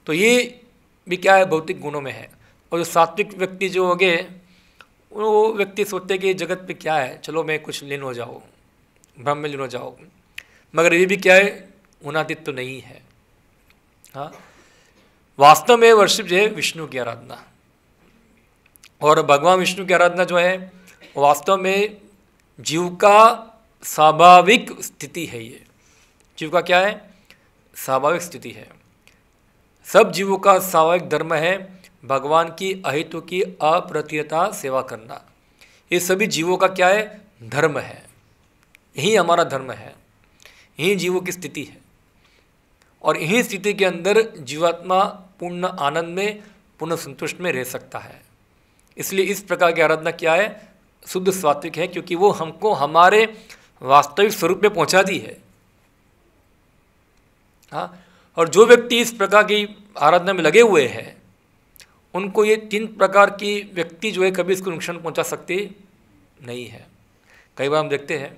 तो ये भी क्या है, भौतिक गुणों में है। और जो सात्विक व्यक्ति जो हो गए, वो व्यक्ति सोचते कि जगत पे क्या है, चलो मैं कुछ लीन हो जाओ, ब्रह्म में लीन हो जाओ। मगर ये भी क्या है, गुणातीत तो नहीं है। हाँ, वास्तव में वर्शिप जो है विष्णु की आराधना, और भगवान विष्णु की आराधना जो है वास्तव में जीव का स्वाभाविक स्थिति है। ये जीव का क्या है, स्वाभाविक स्थिति है। सब जीवों का स्वाभाविक धर्म है भगवान की अहेतु की अप्रतिहता सेवा करना। ये सभी जीवों का क्या है, धर्म है। यही हमारा धर्म है, यही जीवों की स्थिति है। और यही स्थिति के अंदर जीवात्मा पूर्ण आनंद में, पूर्ण संतुष्ट में रह सकता है। इसलिए इस प्रकार की आराधना क्या है, शुद्ध सात्विक है, क्योंकि वो हमको हमारे वास्तविक स्वरूप में पहुंचाती है। हाँ, और जो व्यक्ति इस प्रकार की आराधना में लगे हुए हैं उनको ये 3 प्रकार की व्यक्ति जो है कभी इसको नुकसान पहुंचा सकती नहीं है। कई बार हम देखते हैं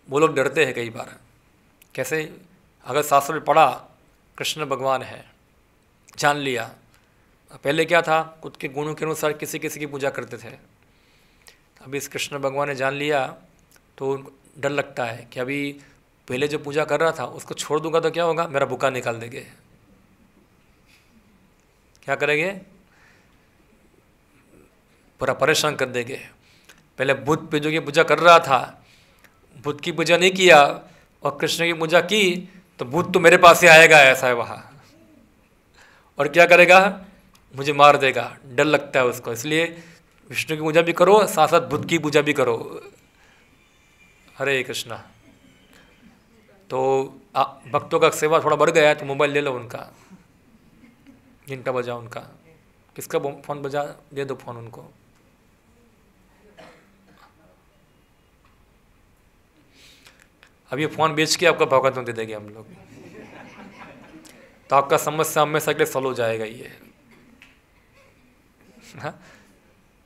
वो लोग डरते हैं कई बार। कैसे, अगर शास्त्र में पढ़ा कृष्ण भगवान है, जान लिया, पहले क्या था, खुद के गुणों के अनुसार किसी किसी की पूजा करते थे। अभी इस कृष्ण भगवान ने जान लिया तो डर लगता है कि अभी पहले जो पूजा कर रहा था उसको छोड़ दूंगा तो क्या होगा, मेरा भूखा निकाल देंगे। क्या करेंगे, पूरा परेशान कर देंगे। पहले बुद्ध पे जो की पूजा कर रहा था, बुद्ध की पूजा नहीं किया और कृष्ण की पूजा की तो बुद्ध तो मेरे पास ही आएगा, ऐसा है वहाँ। और क्या करेगा, मुझे मार देगा, डर लगता है उसको, इसलिए विष्णु की पूजा भी करो, साथ साथ बुद्ध की पूजा भी करो। हरे कृष्णा। तो भक्तों का सेवा थोड़ा बढ़ गया है तो मोबाइल ले लो उनका, घंटा बजा उनका, किसका फ़ोन बजा, दे दो फ़ोन उनको। अब ये फ़ोन बेच के आपका भौकात दे देंगे हम लोग, तो आपका समस्या हमेशा के लिए सॉल्व हो जाएगा ये। हाँ,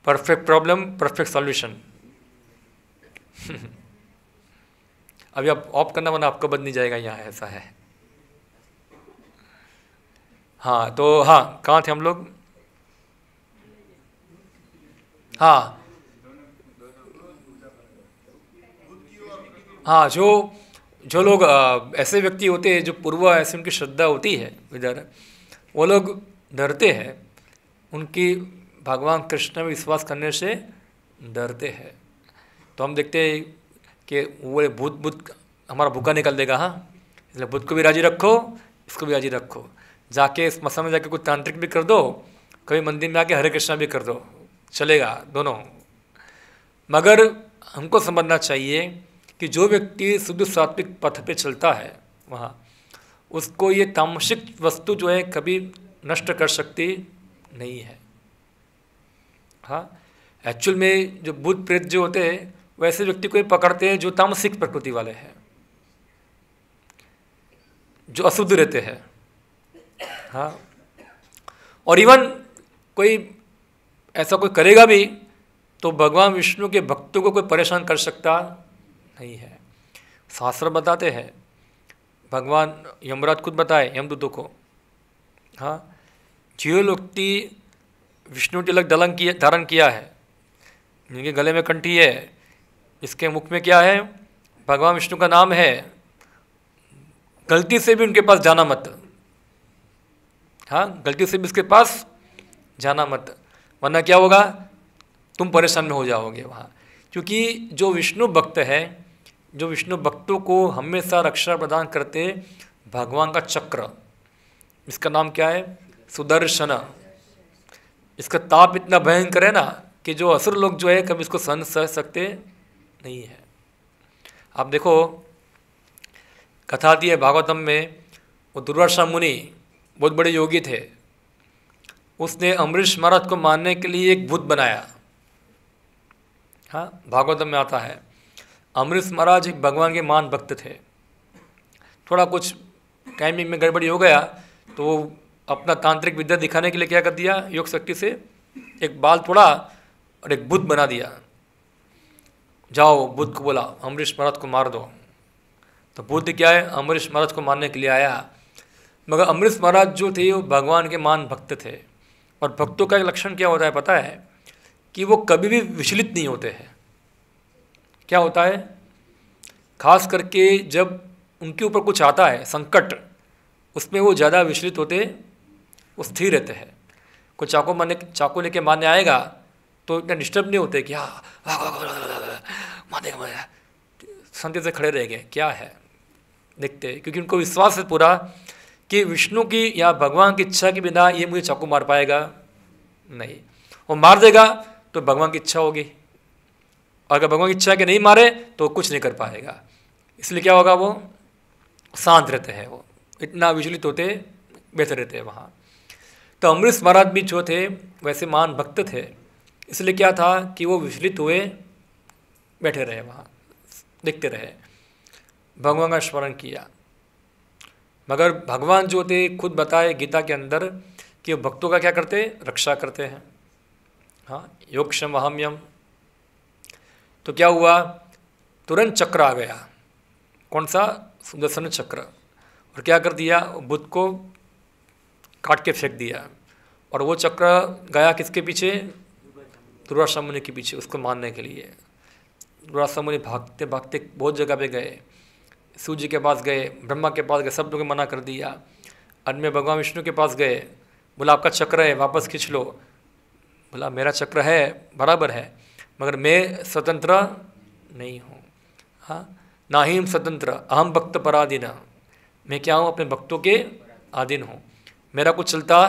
परफेक्ट प्रॉब्लम परफेक्ट सॉल्यूशन। अभी आप ऑफ करना वरना आपका बंद नहीं जाएगा, यहाँ ऐसा है। हाँ तो हाँ, कहाँ थे हम लोग? हाँ हाँ, जो लोग ऐसे व्यक्ति होते हैं जो पूर्व ऐसे उनकी श्रद्धा होती है इधर, वो लोग डरते हैं, उनकी भगवान कृष्ण में विश्वास करने से डरते हैं। तो हम देखते हैं कि वो भूत हमारा भूखा निकल देगा। हाँ, इसलिए भूत को भी राजी रखो, इसको भी राजी रखो, जाके इस मसल में जाके कुछ तांत्रिक भी कर दो, कभी मंदिर में आके हरे कृष्णा भी कर दो, चलेगा दोनों। मगर हमको समझना चाहिए कि जो व्यक्ति शुद्ध सात्विक पथ पे चलता है वहाँ, उसको ये तामसिक वस्तु जो है कभी नष्ट कर सकती नहीं है। हाँ, एक्चुअल में जो भूत प्रेत जो होते हैं वैसे व्यक्ति को पकड़ते हैं जो तामसिक प्रकृति वाले हैं, जो अशुद्ध रहते हैं। हाँ, और इवन कोई ऐसा कोई करेगा भी तो भगवान विष्णु के भक्तों को कोई परेशान कर सकता नहीं है। शास्त्र बताते हैं, भगवान यमराज खुद बताए यमदूतों को। हाँ, जो व्यक्ति विष्णु तिलक धारण किया है, जिनके गले में कंठी है, इसके मुख में क्या है, भगवान विष्णु का नाम है, गलती से भी उनके पास जाना मत। हाँ, गलती से भी उसके पास जाना मत, वरना क्या होगा, तुम परेशान में हो जाओगे वहाँ। क्योंकि जो विष्णु भक्त है, जो विष्णु भक्तों को हमेशा रक्षा प्रदान करते भगवान का चक्र, इसका नाम क्या है, सुदर्शन। इसका ताप इतना भयंकर है ना कि जो असुर लोग जो है कभी इसको सहन सह सकते नहीं है। आप देखो, कथा आती है भागवतम में, वो दुर्वासा मुनि बहुत बड़े योगी थे, उसने अम्बरीश महाराज को मारने के लिए एक भूत बनाया। हाँ, भागवतम में आता है, अम्बरीश महाराज एक भगवान के महान भक्त थे। थोड़ा कुछ टाइमिंग में गड़बड़ी हो गया तो अपना तांत्रिक विद्या दिखाने के लिए क्या कर दिया, योग शक्ति से एक बाल तोड़ा और एक भूत बना दिया। जाओ, भूत को बोला अम्बरीश महाराज को मार दो। तो भूत क्या है, अम्बरीश महाराज को मारने के लिए आया। मगर अम्बरीश महाराज जो थे वो भगवान के महान भक्त थे, और भक्तों का एक लक्षण क्या होता है पता है, कि वो कभी भी विचलित नहीं होते हैं। क्या होता है, खास करके जब उनके ऊपर कुछ आता है संकट, उसमें वो ज़्यादा विचलित होते, वो स्थिर रहते हैं। कोई चाकू लेके मारने आएगा तो इतना डिस्टर्ब नहीं होते कि हाँ मारेगा, शांति से खड़े रह गए, क्या है देखते, क्योंकि उनको विश्वास है पूरा कि विष्णु की या भगवान की इच्छा के बिना ये मुझे चाकू मार पाएगा नहीं। वो मार देगा तो भगवान की इच्छा होगी, और अगर भगवान की इच्छा के नहीं मारे तो कुछ नहीं कर पाएगा। इसलिए क्या होगा, वो शांत रहते हैं, वो इतना विचलित होते बैठे रहते हैं वहाँ। तो अम्बरीश महाराज भी जो थे वैसे महान भक्त थे, इसलिए क्या था कि वो विचलित हुए बैठे रहे वहाँ, देखते रहे, भगवान का स्मरण किया। मगर भगवान जो थे खुद बताए गीता के अंदर कि वो भक्तों का क्या करते, रक्षा करते हैं। हाँ, योगक्षम अहम्यम। तो क्या हुआ, तुरंत चक्र आ गया, कौन सा, सुदर्शन चक्र, और क्या कर दिया, बुद्ध को काट के फेंक दिया। और वो चक्र गया किसके पीछे, दुर्वासा मुनि के पीछे, उसको मारने के लिए। दुर्वासा मुनि भागते भागते बहुत जगह पे गए, शिव जी के पास गए, ब्रह्मा के पास गए, सब लोगों को मना कर दिया। अंत में भगवान विष्णु के पास गए, बोला आपका चक्र है वापस खींच लो। बोला मेरा चक्र है बराबर है, मगर मैं स्वतंत्र नहीं हूँ। हाँ, ना ही स्वतंत्र, अहम भक्त पराधीन, मैं क्या हूँ, अपने भक्तों के अधीन हूँ, मेरा कुछ चलता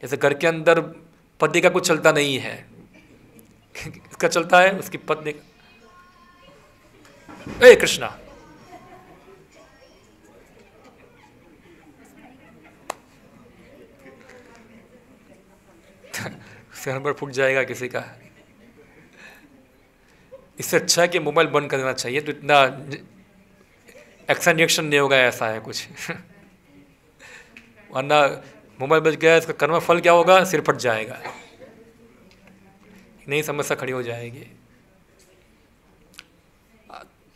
जैसे घर के अंदर पति का कुछ चलता नहीं है, इसका चलता है उसकी पत्नी का। ए कृष्णा, सिर पर फूट जाएगा किसी का। इससे अच्छा है कि मोबाइल बंद कर देना चाहिए, तो इतना एक्शन रिएक्शन नहीं होगा, ऐसा है कुछ। वरना मोबाइल बच गया, इसका कर्म फल क्या होगा, सिर फट जाएगा, नई समस्या खड़ी हो जाएगी।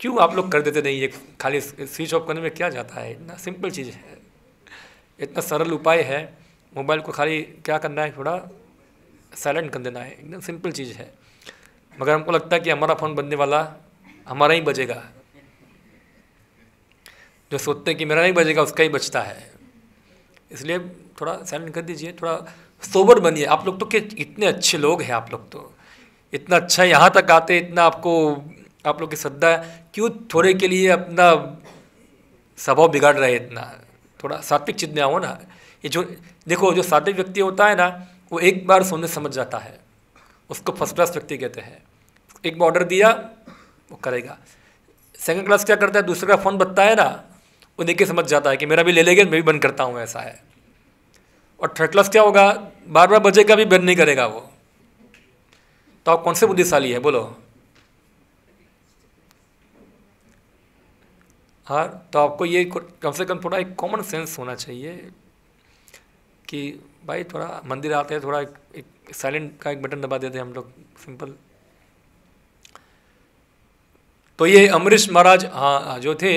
क्यों आप लोग कर देते नहीं, ये खाली स्विच ऑफ करने में क्या जाता है, इतना सिंपल चीज़ है, इतना सरल उपाय है। मोबाइल को खाली क्या करना है, थोड़ा साइलेंट कर देना है, एकदम सिंपल चीज़ है। मगर हमको लगता है कि हमारा फ़ोन बजने वाला हमारा ही बजेगा, जो सोचते हैं कि मेरा नहीं बजेगा उसका ही बजता है, इसलिए थोड़ा साइलेंट कर दीजिए, थोड़ा सोबर बनिए। आप लोग तो के इतने अच्छे लोग हैं, आप लोग तो इतना अच्छा यहाँ तक आते, इतना आपको आप लोग की श्रद्धा है, क्यों थोड़े के लिए अपना स्वभाव बिगाड़ रहे हैं इतना। थोड़ा सात्विक चित्त में आओ ना। ये जो देखो, जो सात्विक व्यक्ति होता है ना, वो एक बार सोने समझ जाता है, उसको फर्स्ट क्लास व्यक्ति कहते हैं। एक बार ऑर्डर दिया वो करेगा। सेकंड क्लास क्या करता है, दूसरे का फ़ोन बजता है ना, वो देख के समझ जाता है कि मेरा भी ले लेंगे, मैं भी बंद करता हूँ, ऐसा है। और थर्ड क्लास क्या होगा, बार बार बजेगा भी, बंद नहीं करेगा वो। तो आप कौन से बुद्धिशाली है बोलो? हाँ, तो आपको ये कम से कम थोड़ा एक कॉमन सेंस होना चाहिए कि भाई थोड़ा मंदिर आते हैं, थोड़ा एक साइलेंट का एक बटन दबा देते हैं हम लोग, सिंपल। तो ये अमरीश महाराज हाँ जो थे,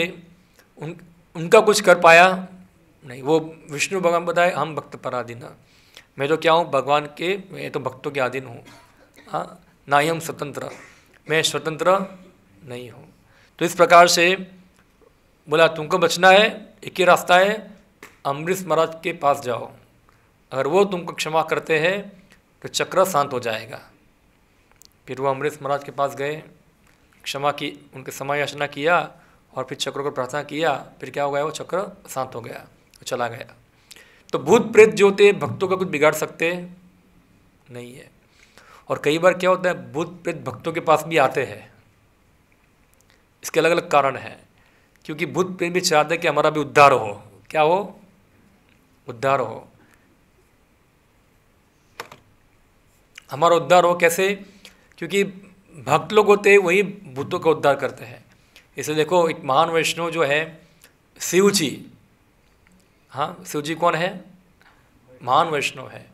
उनका कुछ कर पाया नहीं। वो विष्णु भगवान बताए, हम भक्त पराधीन, मैं तो क्या हूँ भगवान के, मैं तो भक्तों के अधीन हूँ। हाँ, ना ही हम स्वतंत्र, मैं स्वतंत्र नहीं हूँ। तो इस प्रकार से बोला तुमको बचना है, एक ही रास्ता है, अमरीश महाराज के पास जाओ। अगर वो तुमको क्षमा करते हैं तो चक्र शांत हो जाएगा। फिर वो अमरीश महाराज के पास गए, क्षमा की, उनके समय याचना किया और फिर चक्र को प्रार्थना किया। फिर क्या हो गया, वो चक्र शांत हो गया, वो चला गया। तो भूत प्रेत जो होते भक्तों का कुछ बिगाड़ सकते नहीं है। और कई बार क्या होता है, भूत प्रेत भक्तों के पास भी आते हैं, इसके अलग अलग कारण हैं। क्योंकि भूत प्रेत भी चाहते हैं कि हमारा भी उद्धार हो। क्या हो, उद्धार हो, हमारा उद्धार हो। कैसे? क्योंकि भक्त लोग होते हैं वही भूतों का उद्धार करते हैं। इसलिए देखो, एक महान वैष्णव जो है शिव जी, हाँ शिव जी कौन है, महान वैष्णव है।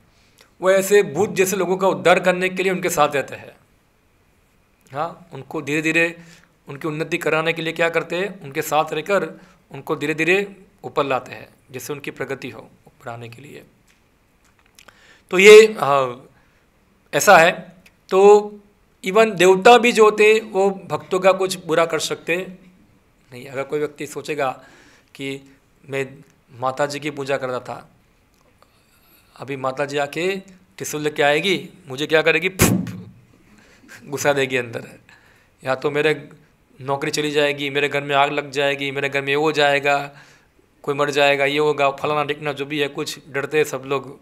वो ऐसे भूत जैसे लोगों का उद्धार करने के लिए उनके साथ रहते हैं। हाँ, उनको धीरे धीरे उनकी उन्नति कराने के लिए क्या करते हैं, उनके साथ रहकर उनको धीरे धीरे ऊपर लाते हैं, जिससे उनकी प्रगति हो ऊपर आने के लिए। तो ये ऐसा है। तो इवन देवता भी जो होते वो भक्तों का कुछ बुरा कर सकते नहीं। अगर कोई व्यक्ति सोचेगा कि मैं माता जी की पूजा कर रहा था, अभी माता जी आके त्रिशूल लेके आएगी, मुझे क्या करेगी, घुसा देगी अंदर, या तो मेरे नौकरी चली जाएगी, मेरे घर में आग लग जाएगी, मेरे घर में ये हो जाएगा, कोई मर जाएगा, ये होगा, फलाना ढिकना जो भी है, कुछ डरते सब लोग,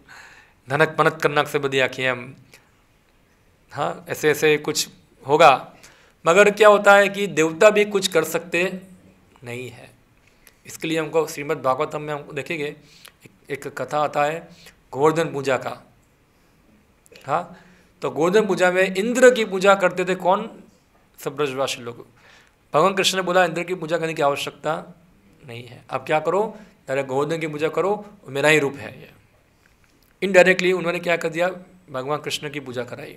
धनक पनक करना से बदी आँखें हम, हाँ ऐसे ऐसे कुछ होगा। मगर क्या होता है कि देवता भी कुछ कर सकते नहीं है। इसके लिए हमको श्रीमद् भागवतम में हमको देखेंगे एक कथा आता है गोवर्धन पूजा का। हाँ, तो गोवर्धन पूजा में इंद्र की पूजा करते थे कौन, सब ब्रजवासी लोग। भगवान कृष्ण ने बोला इंद्र की पूजा करने की आवश्यकता नहीं है, अब क्या करो, डायरेक्ट गोवर्धन की पूजा करो, मेरा ही रूप है ये। इनडायरेक्टली उन्होंने क्या कर दिया, भगवान कृष्ण की पूजा कराई।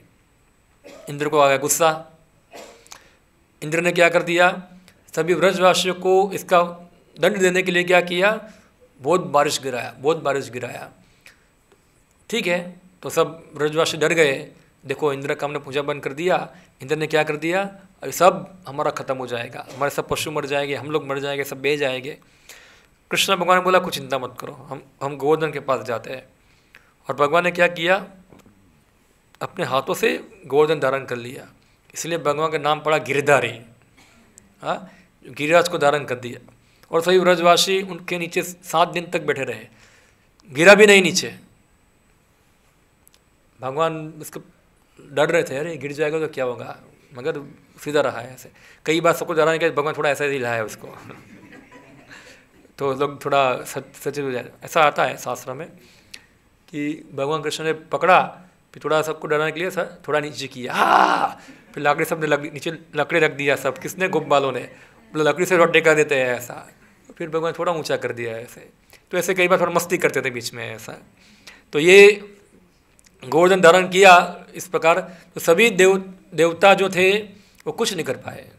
इंद्र को आ गया गुस्सा। इंद्र ने क्या कर दिया, सभी ब्रजवासियों को इसका दंड देने के लिए क्या किया, बहुत बारिश गिराया। ठीक है, तो सब ब्रजवासी डर गए, देखो इंद्र का हमने पूजा बंद कर दिया, इंद्र ने क्या कर दिया, अभी सब हमारा खत्म हो जाएगा, हमारे सब पशु मर जाएंगे, हम लोग मर जाएंगे, सब बह जाएंगे। कृष्ण भगवान ने बोला कुछ चिंता मत करो, हम गोवर्धन के पास जाते हैं। और भगवान ने क्या किया, अपने हाथों से गोवर्धन धारण कर लिया, इसलिए भगवान का नाम पड़ा गिरधारी। हाँ, गिरिराज को धारण कर दिया। और सभी ब्रजवासी उनके नीचे 7 दिन तक बैठे रहे, गिरा भी नहीं नीचे। भगवान उसको डर रहे थे, अरे गिर जाएगा तो क्या होगा, मगर सीधा रहा है ऐसे। कई बार सबको डराने के भगवान थोड़ा ऐसा ही लाया है उसको तो लोग थोड़ा सचेत हो जाए। ऐसा आता है शास्त्र में कि भगवान कृष्ण ने पकड़ा, फिर थोड़ा सबको डराने के लिए सर थोड़ा नीचे किया, फिर लकड़ी सब ने नीचे लकड़ी रख दिया, सब किसने, गोप वालों ने, लकड़ी से रोड टेका देते हैं ऐसा, फिर भगवान थोड़ा ऊंचा कर दिया ऐसे। तो ऐसे कई बार थोड़ा मस्ती करते थे बीच में ऐसा। तो ये गोवर्धन धारण किया इस प्रकार, तो सभी देवता जो थे वो कुछ नहीं कर पाए,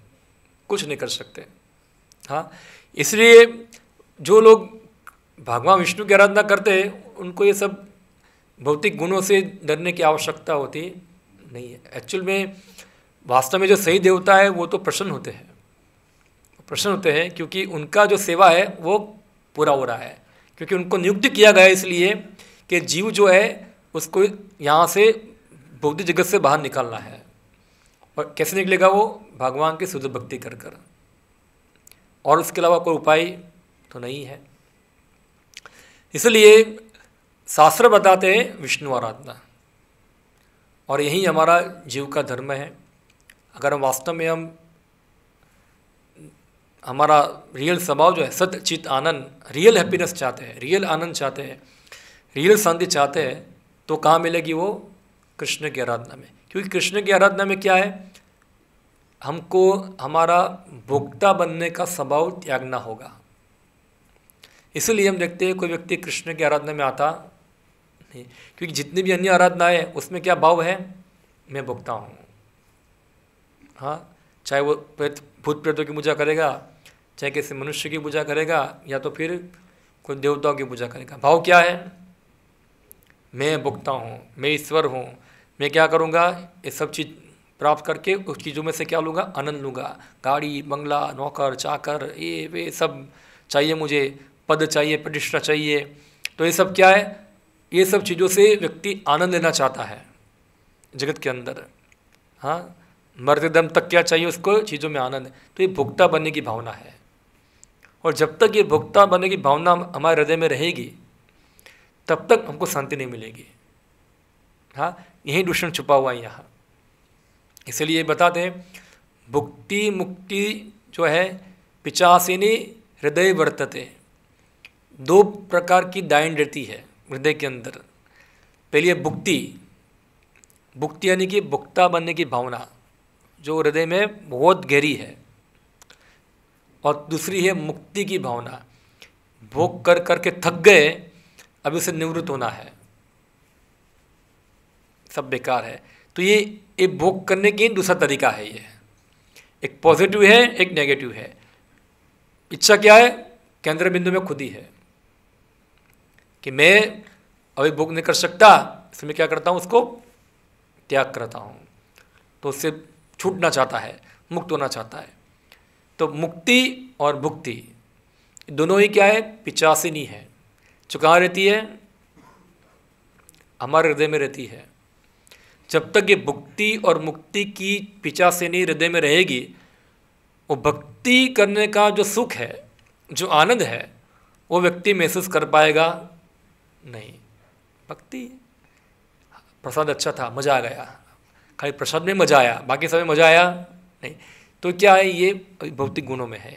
कुछ नहीं कर सकते। हाँ, इसलिए जो लोग भगवान विष्णु की आराधना करते हैं उनको ये सब भौतिक गुणों से डरने की आवश्यकता होती नहीं है। एक्चुअल में वास्तव में जो सही देवता है वो तो प्रसन्न होते हैं, प्रसन्न होते हैं, क्योंकि उनका जो सेवा है वो पूरा हो रहा है, क्योंकि उनको नियुक्त किया गया है इसलिए कि जीव जो है उसको यहाँ से भौतिक जगत से बाहर निकालना है। और कैसे निकलेगा वो, भगवान की शुद्ध भक्ति कर कर, और उसके अलावा कोई उपाय तो नहीं है। इसलिए शास्त्र बताते हैं विष्णु आराधना, और यही हमारा जीव का धर्म है। अगर हम वास्तव में हमारा रियल स्वभाव जो है सत्य चित आनंद, रियल हैप्पीनेस चाहते हैं, रियल आनंद चाहते हैं, रियल शांति चाहते हैं, तो कहाँ मिलेगी वो, कृष्ण की आराधना में। क्योंकि कृष्ण की आराधना में क्या है, हमको हमारा भोक्ता बनने का स्वभाव त्यागना होगा। इसलिए हम देखते हैं कोई व्यक्ति कृष्ण की आराधना में आता नहीं, क्योंकि जितनी भी अन्य आराधना है उसमें क्या भाव है, मैं भोक्ता हूँ। हाँ, चाहे वो भूत प्रेतों की पूजा करेगा, चाहे किसी मनुष्य की पूजा करेगा, या तो फिर कोई देवताओं की पूजा करेगा, भाव क्या है, मैं भोक्ता हूँ, मैं ईश्वर हूँ, मैं क्या करूँगा, ये सब चीज़ प्राप्त करके उस चीज़ों में से क्या लूँगा, आनंद लूँगा। गाड़ी बंगला नौकर चाकर ये वे सब चाहिए मुझे, पद चाहिए, प्रतिष्ठा चाहिए, तो ये सब क्या है, ये सब चीज़ों से व्यक्ति आनंद लेना चाहता है जगत के अंदर। हाँ, मरते दम तक क्या चाहिए उसको, चीज़ों में आनंद। तो ये भोक्ता बनने की भावना है, और जब तक ये भोक्ता बनने की भावना हमारे हृदय में रहेगी तब तक हमको शांति नहीं मिलेगी। हाँ, यही दूषण छुपा हुआ है यहाँ। इसलिए बताते हैं भुक्ति मुक्ति जो है पिचासिनी हृदय वर्तते, दो प्रकार की डाइन रहती है हृदय के अंदर। पहली है भुक्ति, भुक्ति यानी कि भुक्ता बनने की भावना जो हृदय में बहुत गहरी है, और दूसरी है मुक्ति की भावना, भोग कर करके थक गए, अभी उसे निवृत्त होना है, सब बेकार है। तो ये भोग करने की दूसरा तरीका है। ये एक पॉजिटिव है, एक नेगेटिव है। इच्छा क्या है, केंद्र बिंदु में खुद ही है कि मैं अभी भोग नहीं कर सकता, इसलिए क्या करता हूँ, उसको त्याग करता हूँ, तो उससे छूटना चाहता है, मुक्त होना चाहता है। तो मुक्ति और भुक्ति दोनों ही क्या है, पिचासिनी है, जो कहाँ रहती है, हमारे हृदय में रहती है। जब तक ये भुक्ति और मुक्ति की पिचासिनी हृदय में रहेगी, वो भक्ति करने का जो सुख है, जो आनंद है, वो व्यक्ति महसूस कर पाएगा नहीं। भक्ति, प्रसाद अच्छा था, मज़ा आ गया, खाली प्रसाद में मज़ा आया, बाकी सब में मज़ा आया नहीं। तो क्या है, ये भौतिक गुणों में है।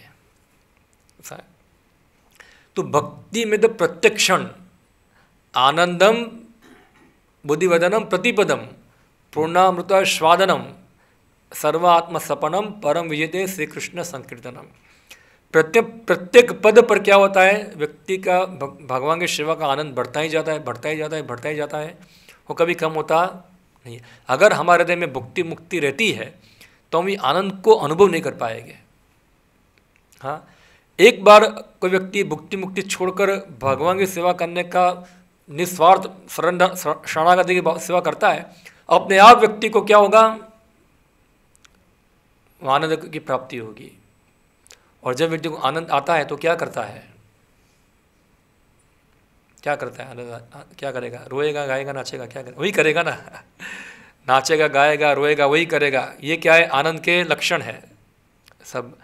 तो भक्ति में तो प्रत्येक क्षण आनंदम बुद्धिवदनम प्रतिपदम पूर्णामृत स्वादनम सर्वात्म सपनम परम विजयते श्री कृष्ण संकीर्तनम। प्रत्येक पद पर क्या होता है, व्यक्ति का भगवान की सेवा का आनंद बढ़ता ही जाता है, बढ़ता ही जाता है, बढ़ता ही जाता है, वो कभी कम होता नहीं। अगर हमारे हृदय में भक्ति मुक्ति रहती है तो हम ये आनंद को अनुभव नहीं कर पाएंगे। हाँ, एक बार कोई व्यक्ति भक्ति मुक्ति छोड़कर भगवान की सेवा करने का निस्वार्थ शरणागति की सेवा करता है, अपने आप व्यक्ति को क्या होगा, आनंद की प्राप्ति होगी। और जब व्यक्ति को आनंद आता है तो क्या करता है, क्या करता है, क्या करेगा, रोएगा गाएगा नाचेगा, क्या करेगा, वही करेगा ना नाचेगा गाएगा रोएगा वही करेगा। ये क्या है, आनंद के लक्षण है सब,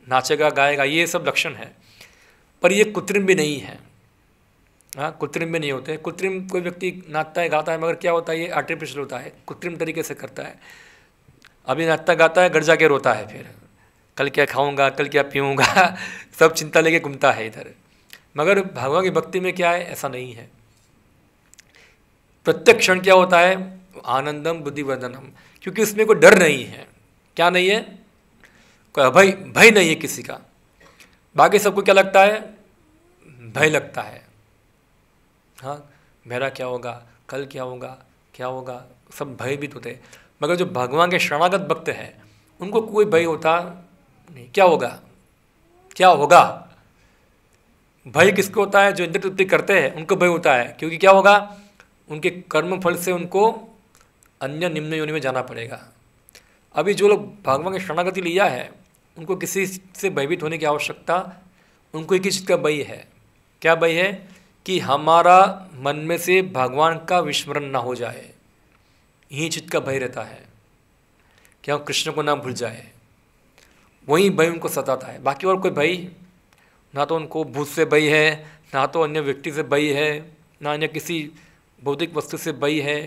नाचेगा गाएगा ये सब लक्षण है, पर ये कृत्रिम भी नहीं है। हाँ, कृत्रिम में नहीं होते। कृत्रिम कोई व्यक्ति नाचता है गाता है, मगर क्या होता है, ये आर्टिफिशियल होता है, कृत्रिम तरीके से करता है। अभी नाचता गाता है, घर जाके रोता है, फिर कल क्या खाऊंगा, कल क्या पीऊँगा सब चिंता लेके घूमता है इधर। मगर भगवान की भक्ति में क्या है, ऐसा नहीं है। प्रत्येक क्षण क्या होता है, आनंदम बुद्धिवर्धनम, क्योंकि उसमें कोई डर नहीं है। क्या नहीं है, कोई भय भय नहीं है किसी का। बाकी सबको क्या लगता है, भय लगता है। हाँ, मेरा क्या होगा, कल क्या होगा, क्या होगा, सब भयभीत होते हैं। मगर जो भगवान के शरणागत भक्त हैं उनको कोई भय होता नहीं। क्या होगा, क्या होगा, भय किसको होता है, जो इंद्र तृप्ति करते हैं उनको भय होता है, क्योंकि क्या होगा, उनके कर्म फल से उनको अन्य निम्न योनि में जाना पड़ेगा। अभी जो लोग भगवान की शरणागति लिया है उनको किसी से भयभीत होने की आवश्यकता, उनको एक ही चीज़ का भय है। क्या भय है, कि हमारा मन में से भगवान का विस्मरण ना हो जाए, यही चीज़ का भय रहता है कि हम कृष्ण को ना भूल जाए। वही भय उनको सताता है। बाकी और कोई भय, ना तो उनको भूत से भय है, ना तो अन्य व्यक्ति से भय है, ना अन्य किसी भौतिक वस्तु से भय है।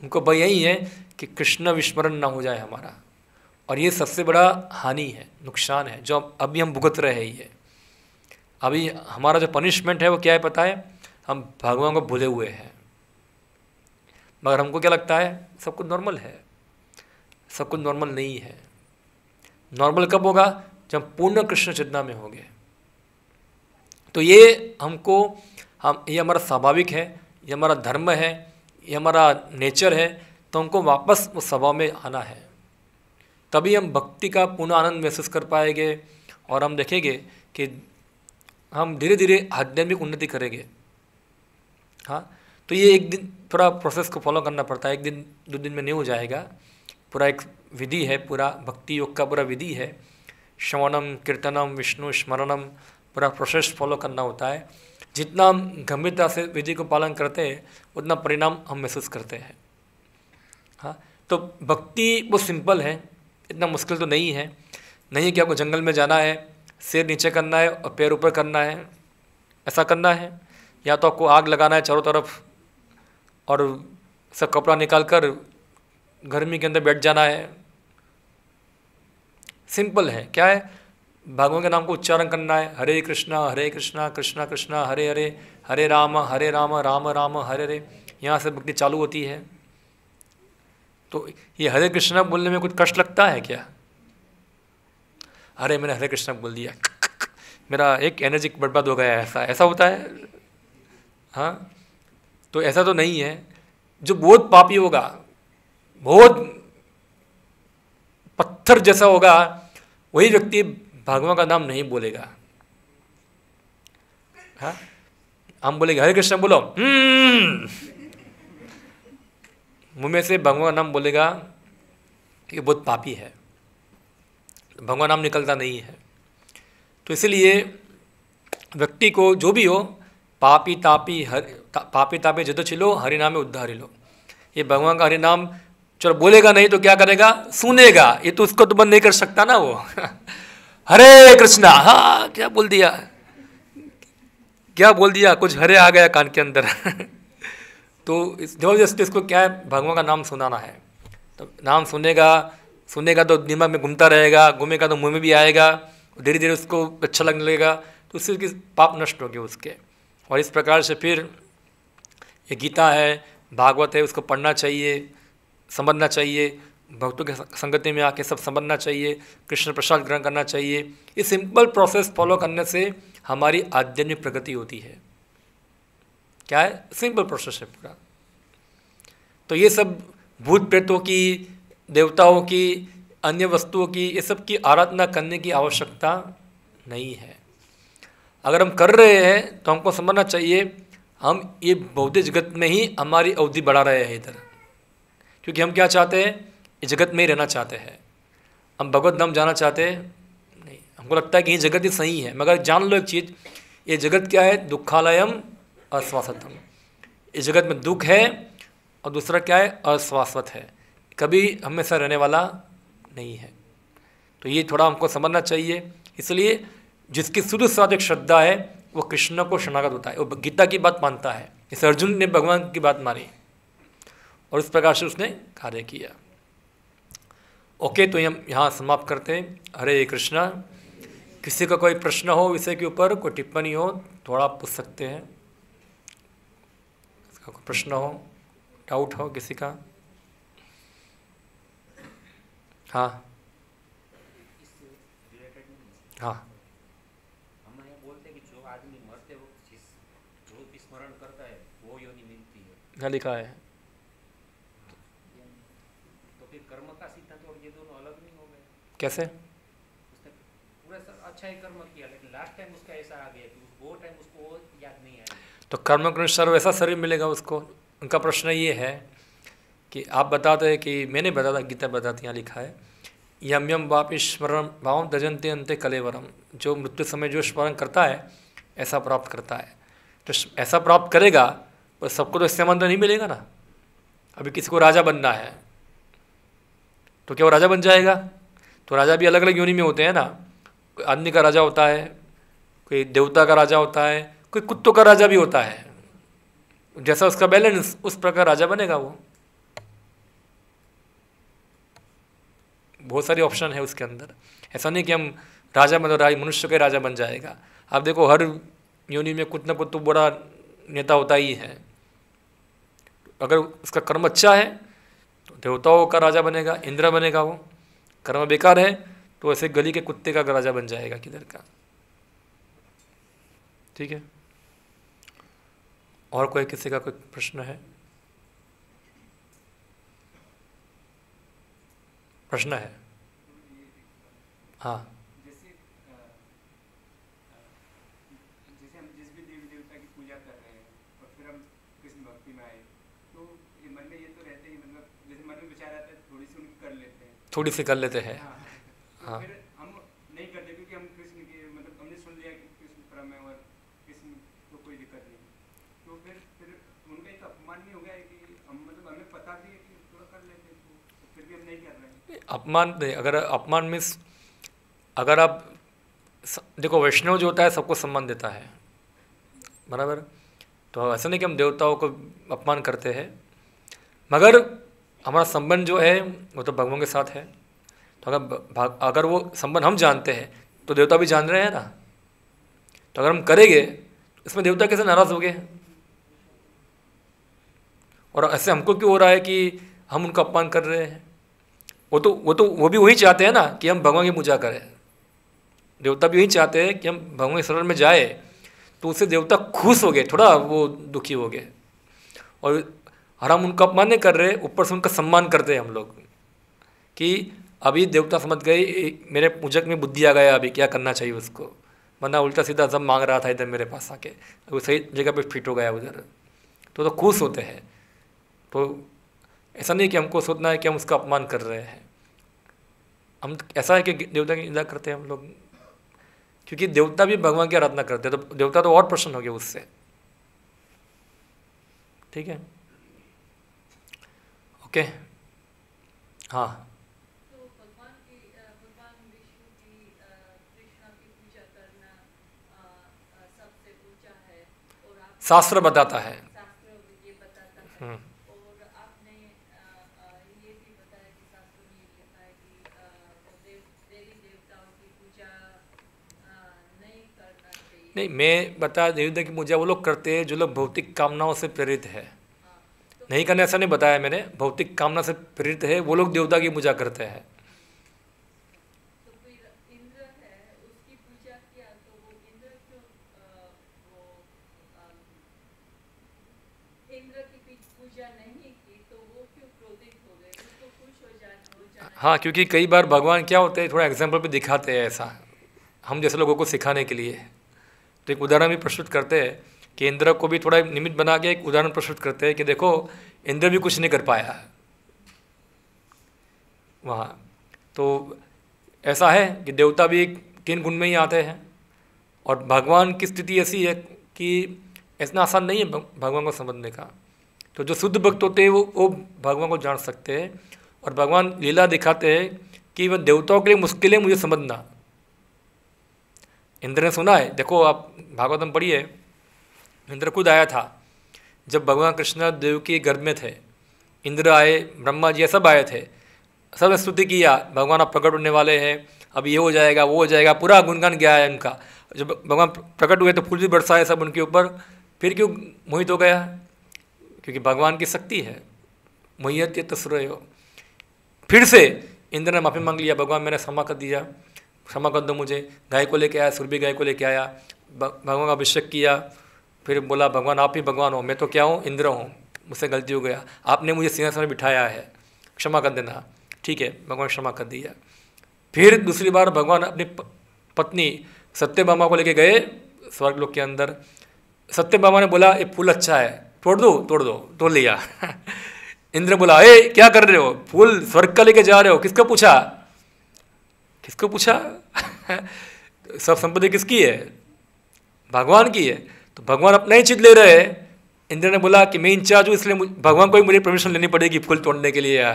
उनको भय यही है कि कृष्ण विस्मरण ना हो जाए हमारा। और ये सबसे बड़ा हानि है, नुकसान है, जो अभी हम भुगत रहे हैं। अभी हमारा जो पनिशमेंट है वो क्या है पता है, हम भगवान को भूले हुए हैं। मगर हमको क्या लगता है, सब कुछ नॉर्मल है। सब कुछ नॉर्मल नहीं है। नॉर्मल कब होगा, जब पूर्ण कृष्ण चेतना में होंगे। तो ये हमको, ये हमारा स्वाभाविक है, ये हमारा धर्म है, ये हमारा नेचर है। तो हमको वापस उस स्वभाव में आना है, तभी हम भक्ति का पूर्ण आनंद महसूस कर पाएंगे। और हम देखेंगे कि हम धीरे धीरे आध्यात्मिक उन्नति करेंगे। हाँ, तो ये एक दिन थोड़ा प्रोसेस को फॉलो करना पड़ता है। एक दिन दो दिन में नहीं हो जाएगा। पूरा एक विधि है, पूरा भक्ति योग का पूरा विधि है। श्रवणम, कीर्तनम, विष्णु स्मरणम, पूरा प्रोसेस फॉलो करना होता है। जितना हम गंभीरता से विधि को पालन करते हैं उतना परिणाम हम महसूस करते हैं। हाँ, तो भक्ति बहुत सिंपल है, इतना मुश्किल तो नहीं है। नहीं है कि आपको जंगल में जाना है, सिर नीचे करना है और पैर ऊपर करना है, ऐसा करना है। या तो आपको आग लगाना है चारों तरफ और सब कपड़ा निकाल कर गर्मी के अंदर बैठ जाना है। सिंपल है। क्या है, भगवान के नाम को उच्चारण करना है, हरे कृष्णा कृष्णा कृष्णा हरे हरे, हरे राम राम राम हरे हरे। यहाँ से भक्ति चालू होती है। तो ये हरे कृष्णा बोलने में कुछ कष्ट लगता है क्या? अरे मैंने हरे कृष्णा बोल दिया, मेरा एक एनर्जी बर्बाद हो गया, ऐसा होता है? हाँ, तो ऐसा तो नहीं है। जो बहुत पापी होगा, बहुत पत्थर जैसा होगा, वही व्यक्ति भगवान का नाम नहीं बोलेगा। हाँ, हम बोलेंगे हरे कृष्ण बोलो, मुंह में से भगवान का नाम बोलेगा, ये बहुत पापी है, भगवान नाम निकलता नहीं है। तो इसलिए व्यक्ति को जो भी हो, पापी तापी जदो चिलो हरि नामे उद्धारी लो। ये भगवान का हरि नाम चलो बोलेगा नहीं तो क्या करेगा, सुनेगा। ये तो उसको तो बंद नहीं कर सकता ना वो हरे कृष्णा, हाँ क्या बोल दिया, क्या बोल दिया, कुछ हरे आ गया कान के अंदर तो जबरदस्ती इसको क्या है, भगवान का नाम सुनाना है। तो नाम सुनेगा तो दिमाग में घूमता रहेगा, घूमेगा तो मुंह में भी आएगा, धीरे धीरे उसको अच्छा लगने लगेगा, तो उससे उसकी पाप नष्ट हो गए उसके। और इस प्रकार से फिर ये गीता है, भागवत है, उसको पढ़ना चाहिए, समझना चाहिए, भक्तों के संगति में आके सब समझना चाहिए, कृष्ण प्रसाद ग्रहण करना चाहिए। ये सिंपल प्रोसेस फॉलो करने से हमारी आध्यात्मिक प्रगति होती है। क्या है, सिंपल प्रोसेस है पूरा। तो ये सब भूत प्रेतों की, देवताओं की, अन्य वस्तुओं की, ये सब की आराधना करने की आवश्यकता नहीं है। अगर हम कर रहे हैं तो हमको समझना चाहिए हम ये भौतिक जगत में ही हमारी अवधि बढ़ा रहे हैं इधर, क्योंकि हम क्या चाहते हैं, इस जगत में ही रहना चाहते हैं। हम भगवत धाम जाना चाहते हैं नहीं। हमको लगता है कि ये जगत ही सही है, मगर जान लो एक चीज़, ये जगत क्या है, दुखालयम अश्वासतम। इस जगत में दुख है और दूसरा क्या है, अश्वासवत है, कभी हमेशा रहने वाला नहीं है। तो ये थोड़ा हमको समझना चाहिए। इसलिए जिसकी शुद्ध साधक श्रद्धा है वो कृष्ण को शरणागत होता है, वो गीता की बात मानता है। इस अर्जुन ने भगवान की बात मानी और इस प्रकार से उसने कार्य किया। ओके, तो हम यहाँ समाप्त करते हैं। हरे कृष्णा। किसी का कोई प्रश्न हो विषय के ऊपर, कोई टिप्पणी हो, थोड़ा पूछ सकते हैं। कोई प्रश्न हो, डाउट हो किसी का? हाँ हाँ, हम ये बोलते हैं कि जो आदमी मरते वक्त जिस जो भी स्मरण करता है वो योनि मिलती है, क्या लिखा है? तो फिर कर्म का सिद्धांत और ये दोनों अलग नहीं हो गए? कैसे? उसने पूरा अच्छा ही कर्म किया, लेकिन लास्ट टाइम उसका ऐसा आ गया कि वो टाइम उसको वो याद नहीं आया। तो कर्म के अनुसार वैसा शरीर मिलेगा उसको। उनका प्रश्न ये है कि आप बताते हैं कि मैंने बताया, गीता बताती, यहाँ लिखा है यम यम वापि स्मरण भाव दजंते अंते कलेवरम। जो मृत्यु समय जो स्मरण करता है ऐसा प्राप्त करता है। तो ऐसा प्राप्त करेगा, पर सबको तो इससे मंत्र नहीं मिलेगा ना। अभी किसी को राजा बनना है तो क्या वो राजा बन जाएगा? तो राजा भी अलग अलग योनि में होते हैं ना। कोई आदमी का राजा होता है, कोई देवता का राजा होता है, कोई कुत्तों का राजा भी होता है। जैसा उसका बैलेंस उस प्रकार राजा बनेगा वो। बहुत सारे ऑप्शन है उसके अंदर। ऐसा नहीं कि हम राजा मतलब मनुष्य के राजा बन जाएगा। आप देखो हर योनि में कुछ ना कुछ तो बड़ा नेता होता ही है। अगर उसका कर्म अच्छा है तो देवताओं का राजा बनेगा, इंद्र बनेगा। वो कर्म बेकार है तो ऐसे गली के कुत्ते का राजा बन जाएगा किधर का। ठीक है, और कोई किसी का कोई प्रश्न है? प्रश्न है? हाँ, जैसे हम जिस भी देवी देवता की पूजा कर रहे हैं और फिर हम कृष्ण भक्ति में आए, तो ये मन में ये तो रहते ही, मतलब जैसे मन में विचार आता है थोड़ी सी उनकी कर लेते हैं, थोड़ी सी कर लेते हैं। हाँ, तो हाँ। फिर हम नहीं करते क्योंकि हम कृष्ण के, मतलब हमने सुन लिया कि कृष्ण परम है और कृष्ण को कोई दिक्कत नहीं। तो फिर उनका एक अपमान नहीं हो गया है कि हम, मतलब हमें पता भी है कि थोड़ा कर लेते हैं तो फिर भी हम नहीं कर रहे हैं? अपमान नहीं, अगर अपमान मीन्स अगर आप देखो वैष्णव जो होता है सबको सम्मान देता है, बराबर। तो ऐसा नहीं कि हम देवताओं को अपमान करते हैं, मगर हमारा संबंध जो है वो तो भगवान के साथ है। तो अगर वो संबंध हम जानते हैं तो देवता भी जान रहे हैं ना। तो अगर हम करेंगे इसमें देवता कैसे नाराज़ हो गए? और ऐसे हमको क्यों हो रहा है कि हम उनका अपमान कर रहे हैं? वो भी वही चाहते हैं ना कि हम भगवान की पूजा करें। देवता भी वही चाहते हैं कि हम भगवान के शरण में जाए। तो उससे देवता खुश हो गए, थोड़ा वो दुखी हो गए। और हम उनका अपमान नहीं कर रहे, ऊपर से उनका सम्मान करते हैं हम लोग कि अभी देवता समझ गए मेरे पूजक में बुद्धि आ गया, अभी क्या करना चाहिए उसको। वरना उल्टा सीधा सब मांग रहा था इधर मेरे पास आके, वो सही जगह पे फिट हो गया उधर। तो खुश होते हैं। तो ऐसा नहीं कि हमको सोचना है कि हम उसका अपमान कर रहे हैं। हम ऐसा है कि देवता की निंदा करते हैं हम लोग, क्योंकि देवता भी भगवान की आराधना करते हैं। तो देवता तो और प्रसन्न हो गए उससे। ठीक है, ओके। हाँ, तो भगवान विष्णु की कृष्ण की पूजा करना सबसे ऊंचा है और आप शास्त्र बताता है। शास्त्र ये बताता है। और आपने ये भी बताया कि शास्त्र में ये लिखा है कि देवी देवताओं की पूजा नहीं करना चाहिए। नहीं, मैं बता देवी देवता की पूजा वो लोग करते हैं जो लोग भौतिक कामनाओं से प्रेरित है। नहीं करने ऐसा नहीं बताया मैंने, भौतिक कामना से प्रेरित है वो लोग देवता की पूजा करते हैं। तो फिर इंद्र है उसकी पूजा किया तो वो इंद्र क्यों इंद्र की पूजा नहीं की तो वो क्यों क्रोधित हो गए? उसको खुश हो जाना। हाँ, क्योंकि कई बार भगवान क्या होते हैं थोड़ा एग्जाम्पल पे दिखाते हैं ऐसा, हम जैसे लोगों को सिखाने के लिए। तो एक उदाहरण भी प्रस्तुत करते हैं कि इंद्र को भी थोड़ा निमित्त बना के एक उदाहरण प्रस्तुत करते हैं कि देखो इंद्र भी कुछ नहीं कर पाया वहाँ। तो ऐसा है कि देवता भी 3 गुण में ही आते हैं। और भगवान की स्थिति ऐसी है कि इतना आसान नहीं है भगवान को समझने का। तो जो शुद्ध भक्त होते हैं वो भगवान को जान सकते हैं। और भगवान लीला दिखाते हैं कि वह देवताओं के लिए मुश्किल है मुझे समझना। इंद्र ने सुना है, देखो आप भागवतम पढ़िए, इंद्र खुद आया था जब भगवान कृष्ण देव के गर्भ में थे। इंद्र आए, ब्रह्मा जी सब आए थे, सब ने स्तुति किया, भगवान आप प्रकट होने वाले हैं, अब ये हो जाएगा वो हो जाएगा, पूरा गुणगान गया है उनका। जब भगवान प्रकट हुए तो फूल भी बरसाए सब उनके ऊपर। फिर क्यों मोहित हो गया? क्योंकि भगवान की शक्ति है, मोहियत तस्रो। फिर से इंद्र ने माफ़ी मांग लिया, भगवान मैंने क्षमा कर दिया, क्षमा कर दो मुझे। गाय को लेके आया, सुरभि गाय को लेके आया, भगवान का अभिषेक किया। फिर बोला भगवान आप ही भगवान हो, मैं तो क्या हूँ, इंद्र हूँ, मुझसे गलती हो गया, आपने मुझे सिंहासन में बिठाया है, क्षमा कर देना। ठीक है, भगवान क्षमा कर दिया। फिर दूसरी बार भगवान अपनी पत्नी सत्यभामा को लेके गए स्वर्गलोक के अंदर। सत्यभामा ने बोला ये फूल अच्छा है, तोड़ दो, तोड़ दो, तोड़ लिया। इंद्र बोला ए क्या कर रहे हो, फूल स्वर्ग का लेके जा रहे हो, किसको पूछा, किसको पूछा? सब संपत्ति किसकी है? भगवान की है। तो भगवान अपना ही चीज ले रहे हैं। इंद्र ने बोला कि मैं इंचार्ज हूँ, इसलिए भगवान को ही मुझे परमिशन लेनी पड़ेगी फूल तोड़ने के लिए।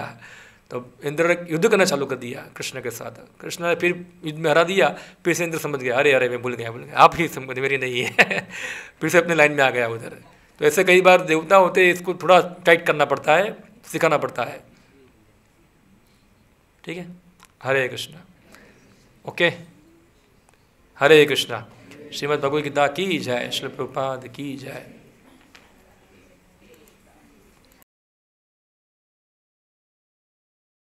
तो इंद्र ने युद्ध करना चालू कर दिया कृष्ण के साथ। कृष्ण ने फिर युद्ध में हरा दिया। फिर से इंद्र समझ गया, अरे अरे मैं भूल गया, आप ही संपत्ति मेरी नहीं है। फिर से अपने लाइन में आ गया उधर। तो ऐसे कई बार देवता होते हैं, इसको थोड़ा टाइट करना पड़ता है, सिखाना पड़ता है। ठीक है, हरे कृष्ण। ओके, हरे कृष्णा। श्रीमद् भगवद गीता की जय, श्री प्रभुपाद की जय।